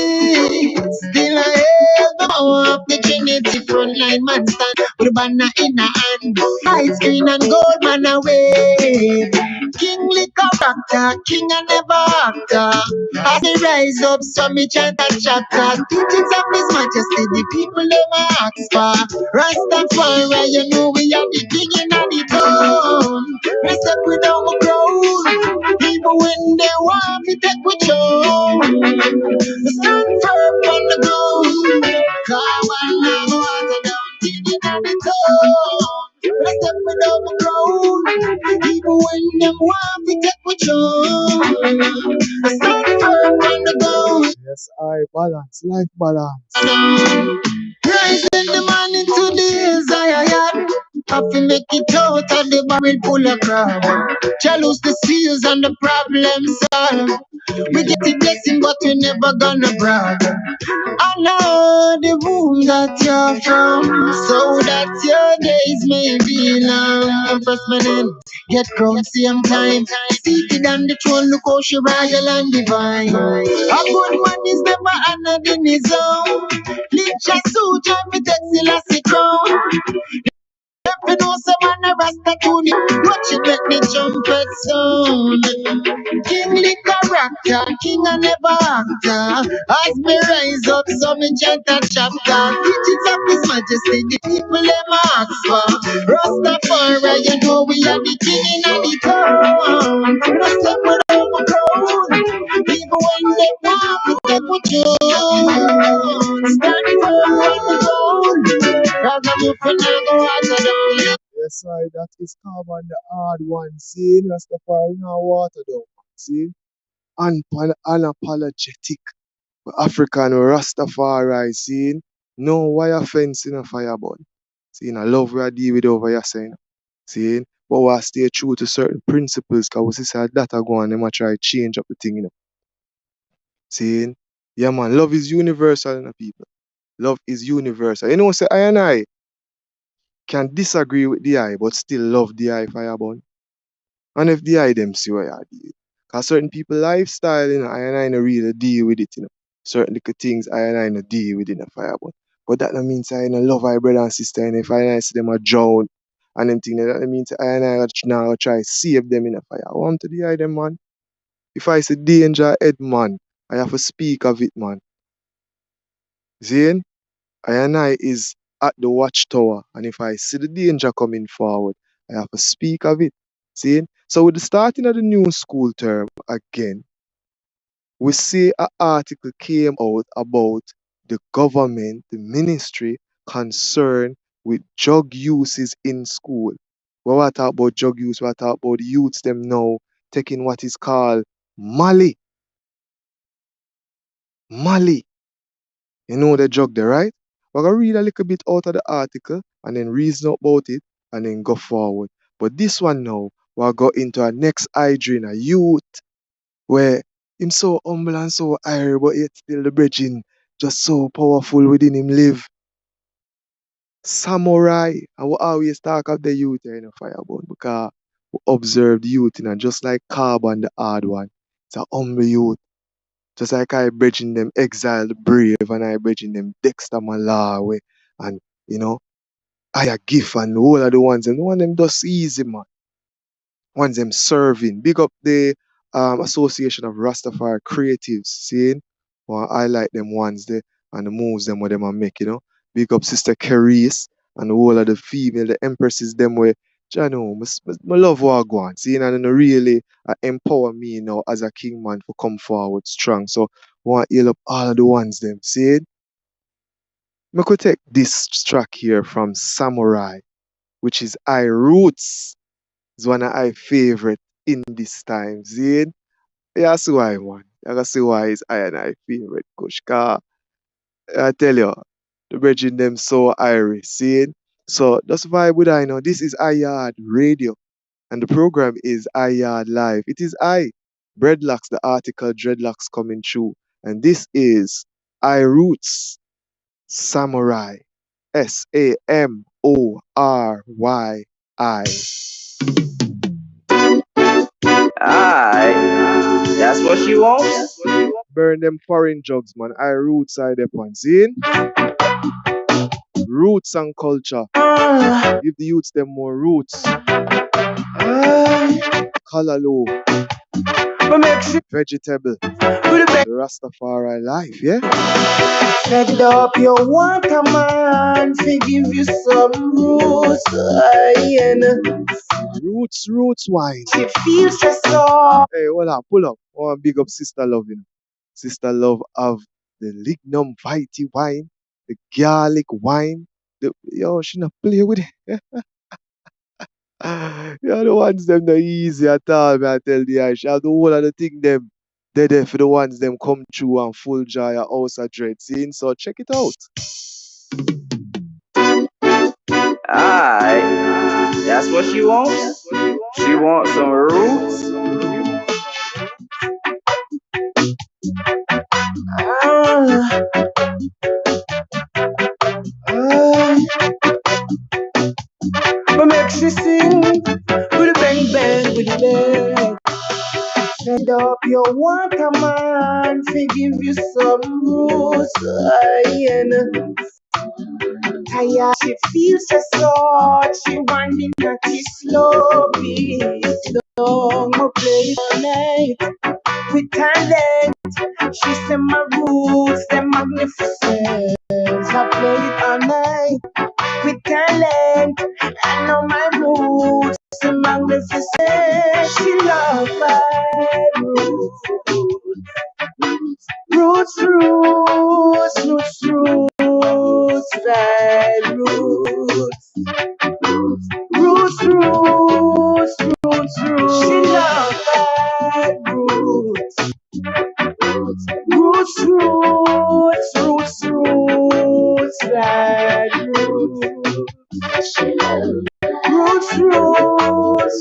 Still I have the power of the Trinity. Frontline man stand with a banner in a hand. High screen and gold man away. Kingly character, king and never actor. As he rise up, so me chant a chapter. Teachings of his majesty, the people them ask for. Rastafari, you know we are the king in the town. Respect without my crown. Even when they want to take with you. Stand firm on the ground. Cause when I'm water down, digging at the tone. Let's step without the ground. Even when them want to take with you. Stand firm on the ground. Yes, I balance, life balance. Rise in the morning to the hills, I have to make it out of the barrel full of crab. Challenge the seals and the problem solved. We get the blessing, but we never gonna brag. I know the room that you're from, so that your days may be long. First man in, get crowned same time. Seated on the throne, look how she royal and divine. A good man is never honored in his own. Lynch a suit, and me take Selassie crown. If you know some man a rasta tune, watch it make me jump it sound. Kingly character, king and never actor. As me rise up, so me chant a chapter. Teachings of his majesty, the people them ask for. Rastafari, you know we are the king in the town. No step without my crown. Even when they want to take with you. Stand firm on the ground. Rather move for now, go water down. Yes, I, that is carbon the hard one. See, Rastafari now water down. See, unapologetic. African Rastafari, see, no wire fence in a fire burn. See, I love where I deal with over here saying. See, but we stay true to certain principles because we see that are going, them a try change up the thing, See, yeah man, love is universal, people. Love is universal. You know, say I and I can disagree with the eye, but still love the eye fireborn. And if the eye them see what I deal. Because certain people lifestyle, I and I no really deal with it, Certain little things I and I no deal with in a fireborn. But that no means I no love my brother and sister, and if I and I see them a drown and them things, that no means I and I now try save them in a fire. I want to the eye them, man. If I see danger ahead, man, I have to speak of it, man. See? I and I is at the watchtower, and if I see the danger coming forward, I have to speak of it. See? So with the starting of the new school term again, we see an article came out about the government, the ministry concerned with drug uses in school. When we talk about drug use, we talk about the youths them now taking what is called Mali. Mali. You know the drug there, right? We're going to read a little bit out of the article and then reason about it and then go forward. But this one now, we'll go into our next hydrant, a youth, where him so humble and so high, but yet still the bridging just so powerful within him live. Samurai. And we always talk of the youth here in the fireborn because we observe the youth, just like Carbon, the hard one. It's a humble youth. Just like I bridging them exiled brave and I bridging them Dexter Malawi and I a gift and all of the ones and one of them does easy, man. One of them serving. Big up the Association of Rastafari Creatives, seeing? Well, I like them ones there and the moves them what them are make, Big up Sister Caris and all of the female, the empresses them where Jano, my love what go on. Seeing and really empower me now as a king man to come forward strong. So want to heal up all of the ones them. See it? Me could take this track here from Samurai, which is I Roots. It's one of my favorite in this time. See it? Yeah, that's why, man. You can see why it's I and I favorite Kush. 'Cause I tell you, the bridging them so irie, see it? So that's why would I know this is iYard Radio and the program is iYard Live. It is Breadlocks, the article Dreadlocks coming through. And this is I Roots Samurai. Samory. Aye, that's what she wants. Burn them foreign drugs, man. I roots side upon. Seeing? Roots and culture. Give the youths them more roots. Callaloo. Vegetable. The Rastafari life, yeah? Fed up, you want a man to give you some roots. Roots wine. She feels the soul. Hey, hold on, pull up. I want to big up Sister Love, you know. Sister Love of the Lignum Vitae wine, the garlic wine. Yo, she not play with it. Yeah, the ones them not easy at all, man. I tell the Irish. I do all of the thing them. They there for the ones them come through and full joy at House of Dread. Seeing? So check it out. Aye, that's what she wants. She wants some roots. But make she sing with a bang bang with a bang. Fed up, you want a man to give you some roots. Tired, she feels so sore. She winding at the slow beat. Don't play all night with talent. She said my roots, they're magnificent. I play it all night with talent. I know my roots, they're magnificent. She loves my roots. Roots, red roots. Roots. She loves my roots. Roots, red roots. She loves roots.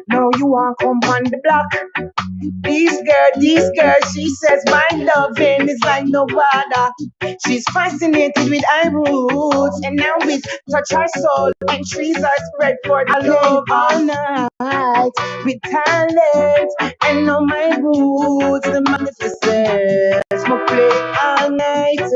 Now you want come on the block. This girl, she says my loving is like no other. She's fascinated with our roots, and now with touch her soul and trees are spread for the love all night. With talent, and know my roots, the magnificent. My play all night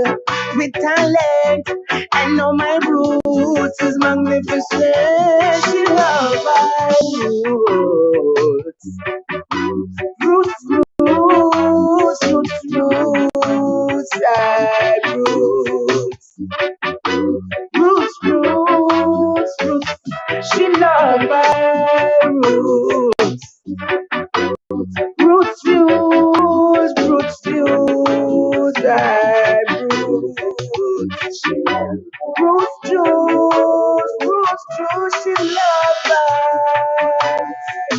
with talent, and know my roots is magnificent. She loves my roots. Roots, red roots. Roots. She loves my roots. Roots, red roots. Roots, she loves my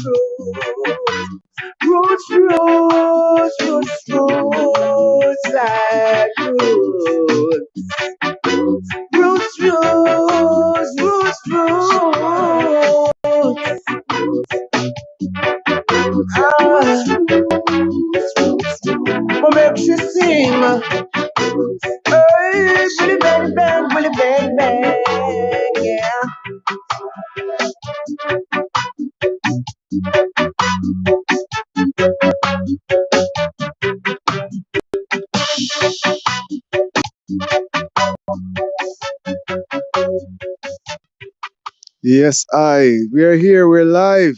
roots. Roots, red roots. Roots. What makes you sing? Hey, bully bang, yeah. Yes, we're here, we're live.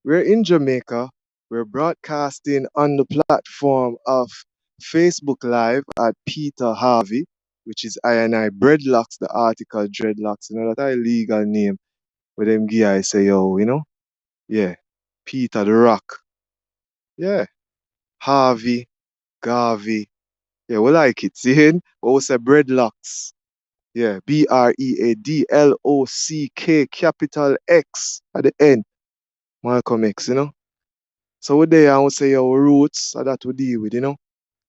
We're in Jamaica. We're broadcasting on the platform of Facebook Live at Peter Harvey, which is I and I Breadlocks, the article Dreadlocks, you know, that a legal name where them guy say, yo, you know? Yeah. Peter the Rock. Yeah. Harvey, Garvey. Yeah, we like it. See? But we say Breadlocks. Yeah, Breadlock capital X at the end. Malcolm X, you know? So we there and we say our roots are that we deal with,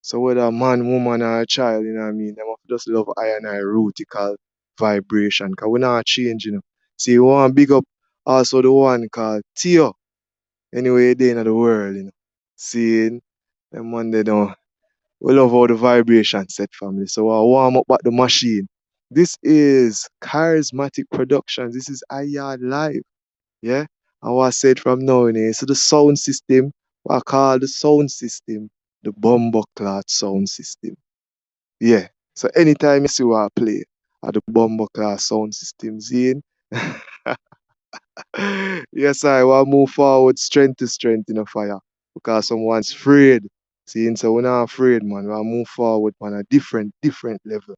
So whether a man, woman or a child, you know what I mean, them have to just love I and I rootical vibration. Cause we not change, See, we want big up also the one called Theo. Anyway, they in the world, Seeing them one they don't. We love how the vibration set family. So I warm up back the machine. This is charismatic productions. This is Ayard Live. Yeah. And what I said from now in here. So the sound system, what I call the sound system, the bomber cloth sound system. Yeah. So anytime you see what I play at the bomber class sound system, Zine. Yes, I want to move forward strength to strength in a fire. Because someone's afraid. Seeing so we're not afraid, man. We'll move forward on a different level.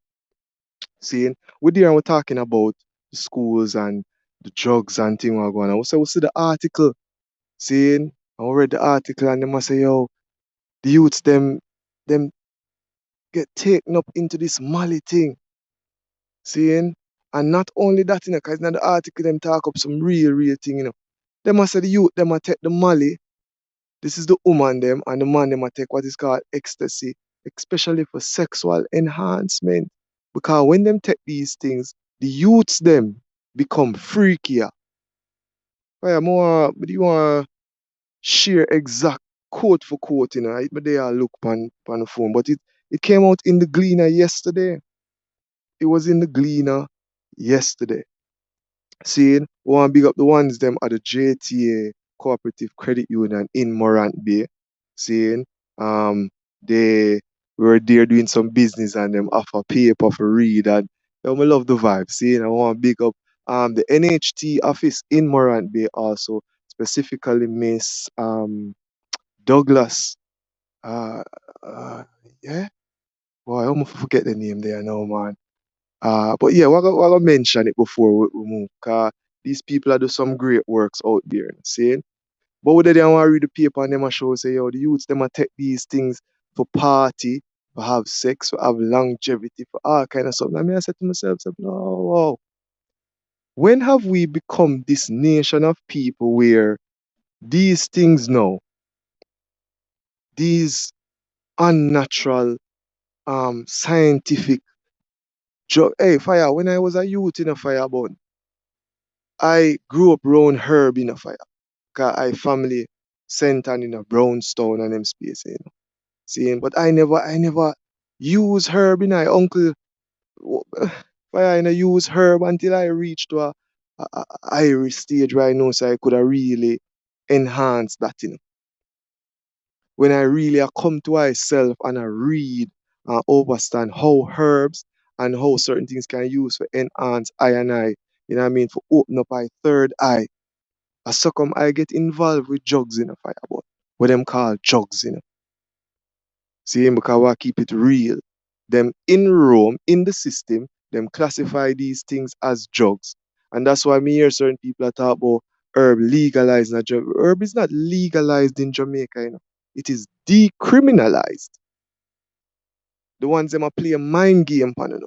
Seeing we're there and we're talking about the schools and the drugs and thing we're going on. So we see the article. Seeing I read the article and they must say, yo, the youths them get taken up into this Mali thing. Seeing? And not only that, because in the article them talk up some real thing, They must say the youth them a take the Mali. This is the woman them and the man them a take what is called ecstasy, especially for sexual enhancement. Because when them take these things, the youths them become freakier. Why more but you want share exact quote for quote, But they all look on the phone. But it came out in the Gleaner yesterday. It was in the Gleaner yesterday. Seeing, we want to big up the ones them at the JTA Cooperative Credit Union in Morant Bay. Seeing, they were there doing some business and them offer paper for read and I love the vibe. Seeing, I want to big up the NHT office in Morant Bay also, specifically Miss Douglas. Uh, uh, yeah, boy, I almost forget the name there now, man. But yeah, we're gonna mention it before we move, cause these people are doing some great works out there, see? But whether they want to read the paper and them a show say, yo, the youths them a take these things for party, for have sex, for have longevity, for all kind of stuff. I mean, I said to myself, no, wow. When have we become this nation of people where these things now, these unnatural, scientific hey, fire, when I was a youth in a fire burn, I grew up around herb in a fire. Cause I family centered in a brownstone and them space, Seeing, but I never use herb in my uncle. Fire I never use herb until I reached to a Irish stage where I know so I could have really enhance that, When I really come to myself and I read and understand how herbs and how certain things can use for enhance I and I, you know what I mean, for open up my third eye. I so come I get involved with jugs in a fireball. What them call jugs, See, because I keep it real. Them in Rome, in the system, them classify these things as drugs. And that's why me hear certain people that talk about herb legalizing a drug. Herb is not legalized in Jamaica, It is decriminalized. The ones them a play a mind game pan,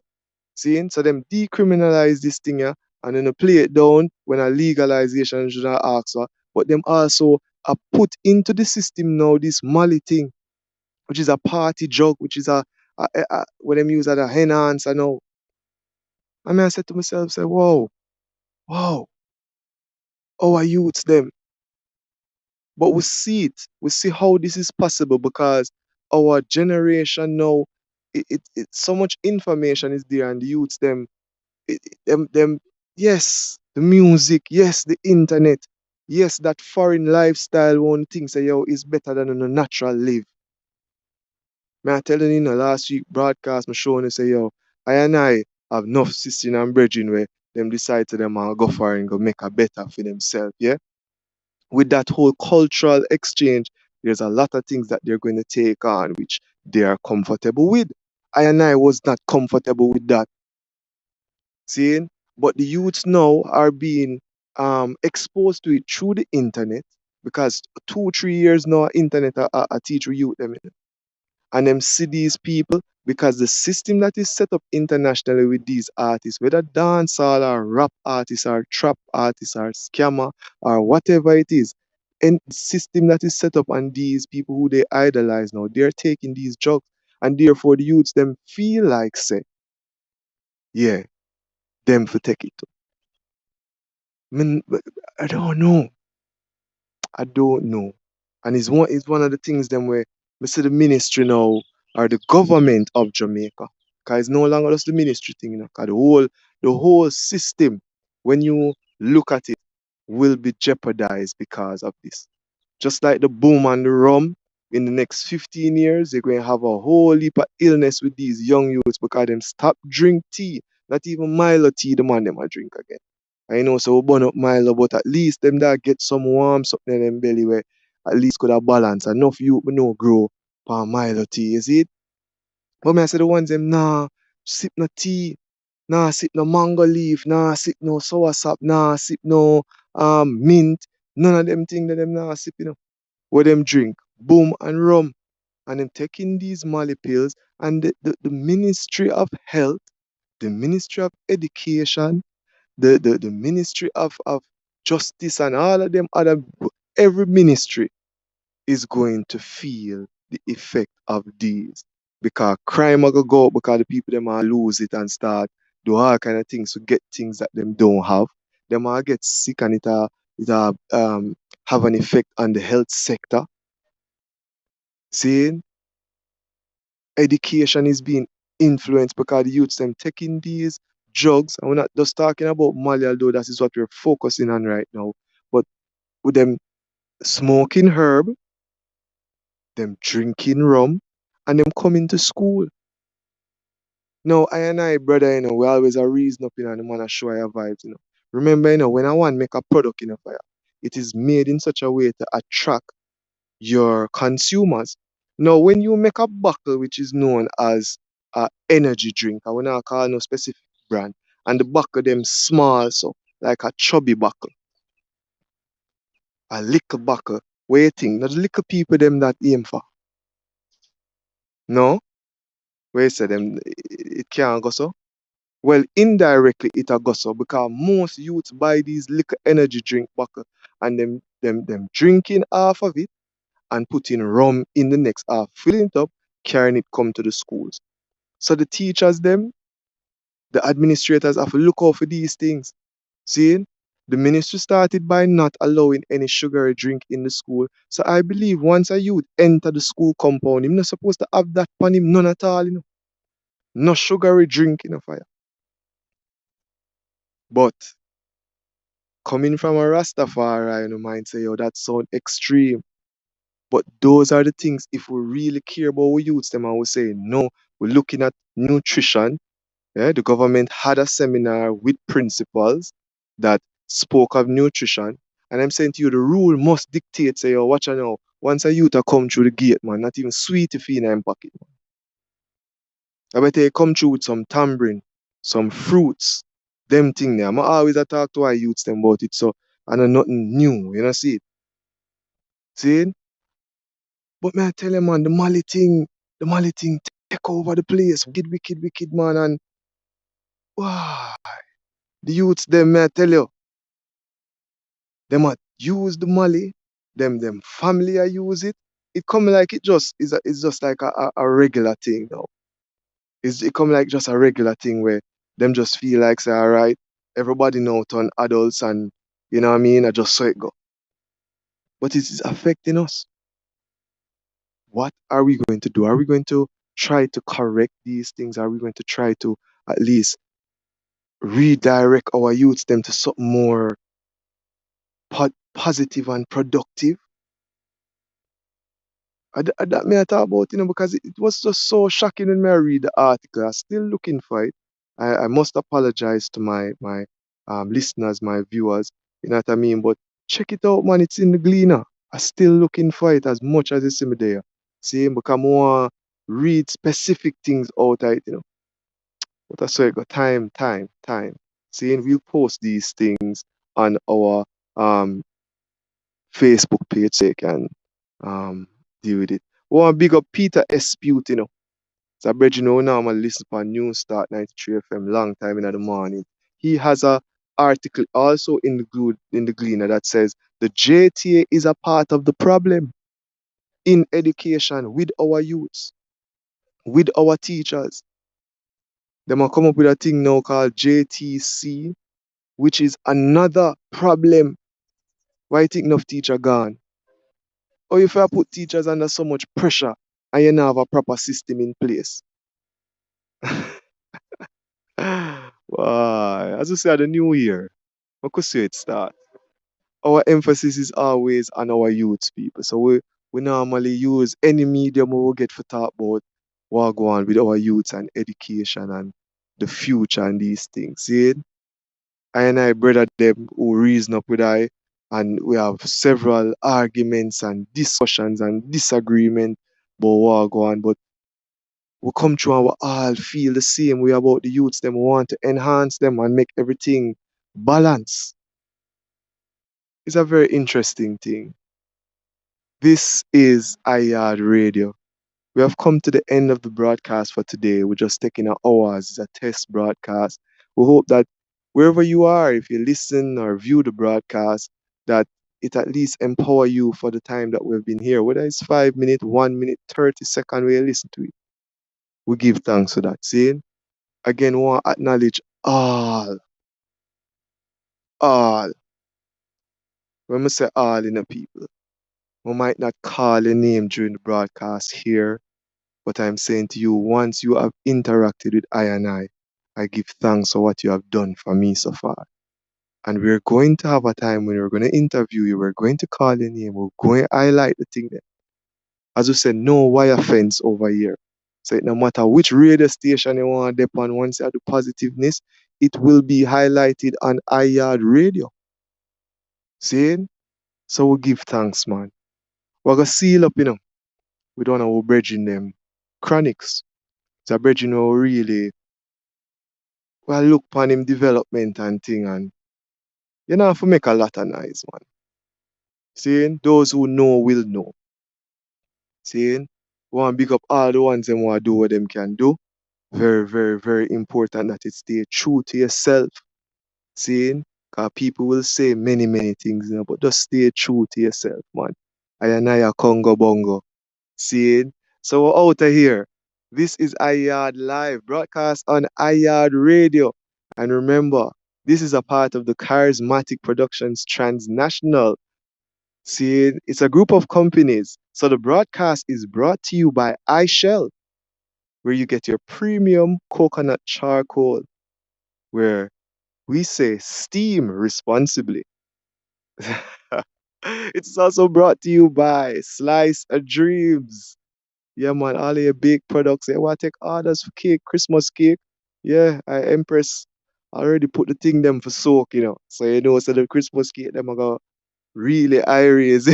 See? So them decriminalize this thing, yeah, and then they play it down when a legalization should have asked for. But them also put into the system now this Mali thing, which is a party drug, which is what them use as a enhancer now. I mean, I said to myself, say, wow, our youths them. But we see it. We see how this is possible because our generation now, so much information is there and the youths them them, yes, the music, yes, the internet, yes, that foreign lifestyle one thing say, yo, is better than a natural live. Man, I tell you, last week broadcast, my show, and say, yo, I and I have enough sister and brethren where them decide to them go for and go make a better for themselves, yeah? With that whole cultural exchange, there's a lot of things that they're going to take on which they are comfortable with. I and I was not comfortable with that. Seeing, but the youths now are being exposed to it through the internet because 2 3 years now internet I teach youth them, and them see these people because the system that is set up internationally with these artists, whether dancehall or rap artists or trap artists or scammer or whatever it is, and system that is set up, and these people who they idolize now, they're taking these drugs, and therefore the youths them feel like say, yeah, them for take it too. But I don't know. I don't know. And it's one of the things them where we see the ministry now or the government of Jamaica. Cause it's no longer just the ministry thing, you know, cause the whole system, when you look at it, will be jeopardized because of this. Just like the boom and the rum, in the next 15 years, they're going to have a whole heap of illness with these young youths because them stop drink tea. Not even Milo tea, the man them a drink again. I know so we burn up Milo, but at least them that get some warm something in them belly where at least could have balance. Enough youth we know grow for Milo tea, you see it? But me I say the ones them nah sip no tea, nah sip no mango leaf, nah sip no sour sap, nah sip no mint. None of them things that them nah sip, you know. What them drink, boom and rum. And them taking these Mali pills, and the Ministry of Health, the Ministry of Education, the Ministry of Justice, and all of them other, every ministry is going to feel the effect of these. Because crime will go up because the people them are lose it and start do all kind of things to get things that them don't have. Them all get sick, and it have an effect on the health sector. See, education is being influenced because the youths them taking these drugs, and we're not just talking about Mali, although that is what we're focusing on right now, but with them smoking herb, them drinking rum, and them coming to school. Now, I and I, brother, we always a reason up, and the man a show our vibes, Remember, when I want make a product, fire, it is made in such a way to attract your consumers. Now, when you make a buckle which is known as a energy drink, I will not call no specific brand, and the buckle them small, so like a chubby buckle, a little buckle, what you think? Not the little people them that aim for. No? Where you say them it can't go so? Well, indirectly it a go so because most youths buy these little energy drink buckle, and them drinking half of it and putting rum in the next half, filling it up, carrying it come to the schools. So the teachers them, the administrators have to look out for these things. See, the ministry started by not allowing any sugary drink in the school. So I believe once a youth enter the school compound, he's not supposed to have that on him, none at all. No sugary drink in a fire. But coming from a Rastafari, mind say, yo, that sound extreme. But those are the things, if we really care about our youths, them and we say, no, we're looking at nutrition. Yeah, the government had a seminar with principals that spoke of nutrition. And I'm saying to you, the rule must dictate, say, yo, watch out now. Once a youth a come through the gate, man, not even sweet if in him pocket, man. I better you come through with some tambourine, some fruits, them thing there. I'm always a talk to our youths them about it, so I know nothing new, see it. See it? But may I tell you, man, the Mali thing take over the place. Wicked, wicked, wicked, man. And wow, the youths, them, may I tell you, them a use the Mali, them family I use it. It come like it just is it's just like a regular thing now. It come like just a regular thing where them just feel like say, all right, everybody now turn adults, and you know what I mean, I just saw it go. But it is affecting us. What are we going to do? Are we going to try to correct these things? Are we going to try to at least redirect our youths them to something more positive and productive? That may I talk about, because it was just so shocking when I read the article. I'm still looking for it. I must apologize to my listeners, my viewers, you know what I mean? But check it out, man. It's in the Gleaner. I'm still looking for it as much as it's in there. See, because more read specific things out of it. But I swear, got time. See, and we'll post these things on our um Facebook page so you can um, deal with it. We want to big up Peter Espute. It's a bridge, normally listen for New Start 93 FM long time in the morning. He has a article also in the Gleaner that says the JTA is a part of the problem in education with our youths, with our teachers. They might come up with a thing now called JTC, which is another problem. Why you think enough teacher gone? Or if I put teachers under so much pressure and you don't have a proper system in place. Why? As I say, the new year, I could see it start. Our emphasis is always on our youths, people. So we normally use any medium we will get for talk about what go on with our youths and education and the future and these things. See? I and I brother them who reason up with I and we have several arguments and discussions and disagreement about what go on. But we come through and we all feel the same way about the youths. Them we want to enhance them and make everything balance. It's a very interesting thing. This is iYard Radio. We have come to the end of the broadcast for today. We're just taking our hours. It's a test broadcast. We hope that wherever you are, if you listen or view the broadcast, that it at least empower you for the time that we've been here. Whether it's 5 minutes, 1 minute, 30 seconds where you listen to it. We give thanks for that. See? Again, we want to acknowledge all. When we say all in the people, we might not call a name during the broadcast here. But I'm saying to you, once you have interacted with I give thanks for what you have done for me so far. And we're going to have a time when we're going to interview you, we're going to call your name, we're going to highlight the thing there. As we said, no wire fence over here. So no matter which radio station you want to depend on, once you have the positiveness, it will be highlighted on iYard Radio. See? So we give thanks, man. We're going to seal up, with one of our brethren them, Chronics. It's a brethren who really well look upon him development and thing and you know have to make a lot of noise, man. Seeing those who know will know. Seeing want big up all the ones them want to do what them can do. Very, very, very important that it stay true to yourself. Seeing because people will say many, many things, but just stay true to yourself, man. I Congo Bongo. Seeing? So we're out of here. This is iYard Live, broadcast on iYard Radio. And remember, this is a part of the Charismatic Productions Transnational. See, it's a group of companies. So the broadcast is brought to you by iShell, where you get your premium coconut charcoal, where we say steam responsibly. It's also brought to you by Slice of Dreams. Yeah, man, all of your baked products. I want to take orders for cake, Christmas cake. Yeah, I Empress already put the thing them for soak, So so the Christmas cake them are going really iris.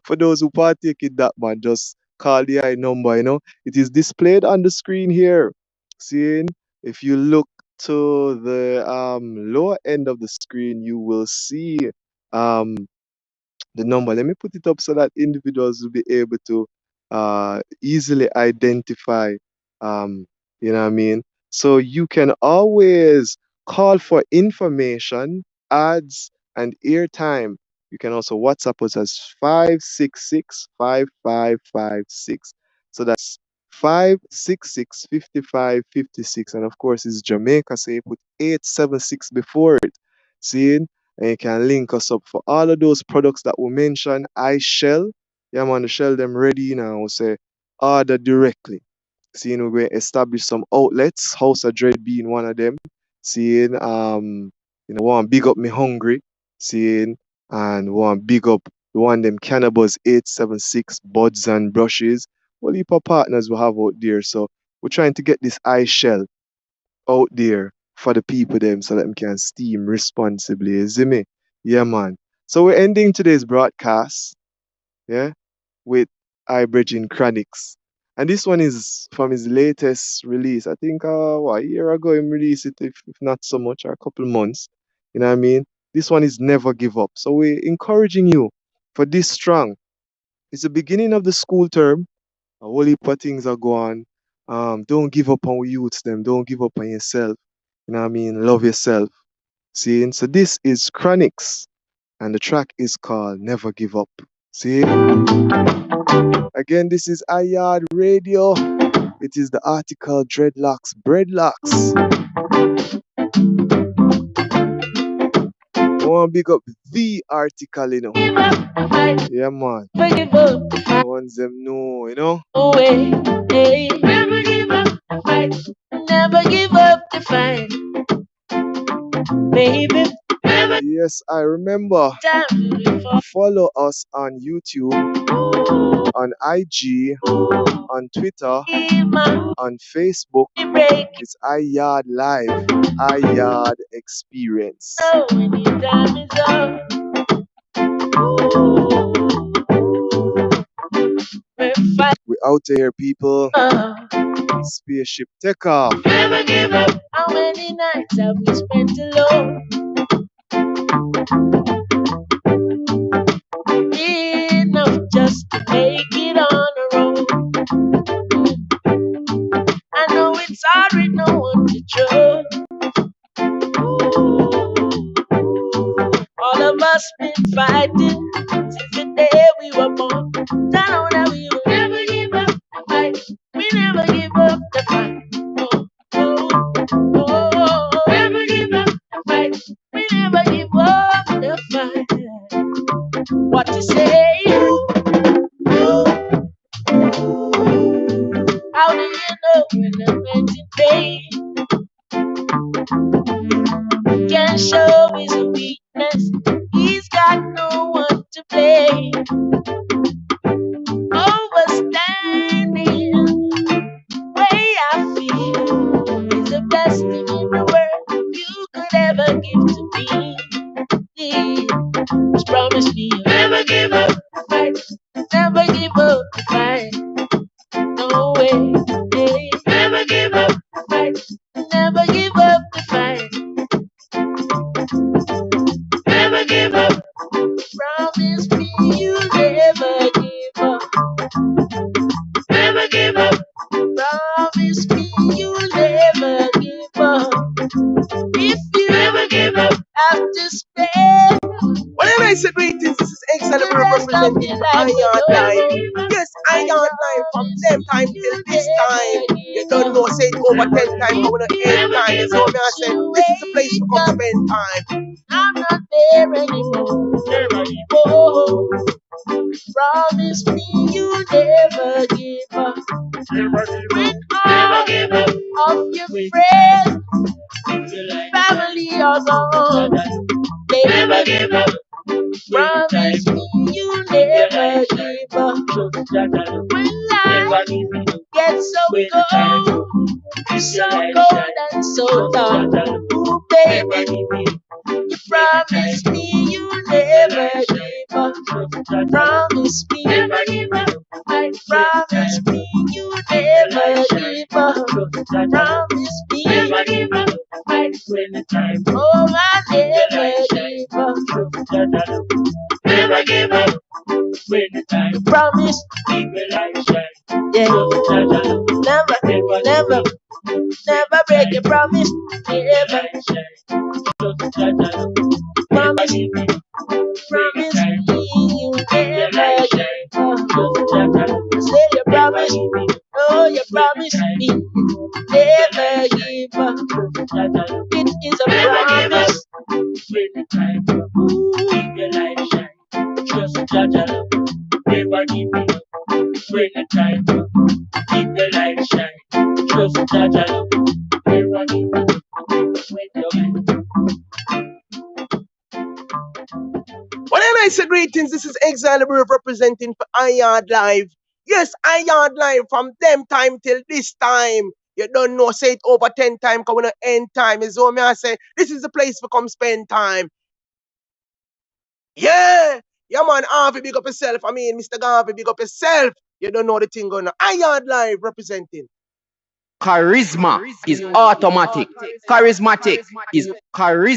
For those who partake in that, man, just call the I number, It is displayed on the screen here. Seeing if you look to the lower end of the screen, you will see um the number. Let me put it up so that individuals will be able to easily identify, um, you know what I mean? So you can always call for information, ads, and airtime. You can also WhatsApp us as 566-5556. So that's 566-5556. And of course, it's Jamaica, so you put 876 before it. See? And you can link us up for all of those products that we mentioned. I shell, yeah man, the shell them ready now. Say order directly. Seeing we're going to establish some outlets, House of Dread being one of them. Seeing one big up me hungry. Seeing and one big up the one them cannabis 876 buds and brushes. Well, heap of partners we have out there. So we're trying to get this I shell out there for the people them so that them can steam responsibly. You see me? Yeah, man. So we're ending today's broadcast, yeah, with Bridging Chronics. And this one is from his latest release. I think a year ago he released it, if not so much, or a couple months. You know what I mean? This one is Never Give Up. So we're encouraging you for this strong. It's the beginning of the school term. A whole heap of things are going on. Don't give up on youths them. Don't give up on yourself. You know what I mean? Love yourself. See, and so this is Chronics, and the track is called Never Give Up. See, again, this is Ayard Radio. It is the article Dreadlocks, Breadlocks. I want to big up the article, you know. Yeah, man. The ones them know, you know. Never give up the fight. Never give up the fight. Baby. Yes, I remember. Follow us on YouTube, on IG, on Twitter, on Facebook. It's iYard Live, iYard Experience. We out here, people. Spaceship take off. Never give up. How many nights have we spent alone? Enough just to make it on our own. I know it's hard with no one to trust. All of us been fighting since the day we were born. I know that we will never give up the fight. We never give up the fight. Never give up the fight. We never give up the fight. What you say? How do you know when I'm in pain? Can't show his weakness. He's got no one to blame. Overstanding way I feel is the best thing in the world you could ever give to me. Please promise me you'll never give up the fight. Never give up the fight. No way. Never give up the fight. Never give up the fight. Never give up. Promise me you'll never give up. Never give up. Promise me you'll never give up. If you never give up, have to spend. Whenever I said greetings, this is excellent representing Iron Live. Yes, Iron Live from them time till this time. You don't know, say it over 10 times, but when it 8 times, so me I said, this is the place to come spend time. I'm not there anymore. Oh, promise me you'll never give up. When all of your friends, family are gone, never give up. Promise me you'll never give up. When life gets so cold, so cold and so dark, ooh baby, you promise me you'll never give up. Promise me, never give up. I promise me you'll never give up. Promise me, never give up. Oh, I never give up. Never give up. Promise, yeah. Never, never break your promise. Never. Promise me you never give up. Say you promise, oh you promise me never give up. It is a promise. Keep your light shine. Trust Jaja. Never give me up. When the time comes, keep your light shine. Trust Jaja. Never give me up. Whenever I say greetings, this is Exile representing for iYard Live. Yes, iYard Live from them time till this time. You don't know, say it over 10 times, because when the end time is over, I say, this is the place for come spend time. Yeah, yeah man, Harvey, big up yourself. I mean, Mr. Garvey, big up yourself. You don't know the thing going on. iYard Live representing. Charisma is automatic. Charismatic is charisma.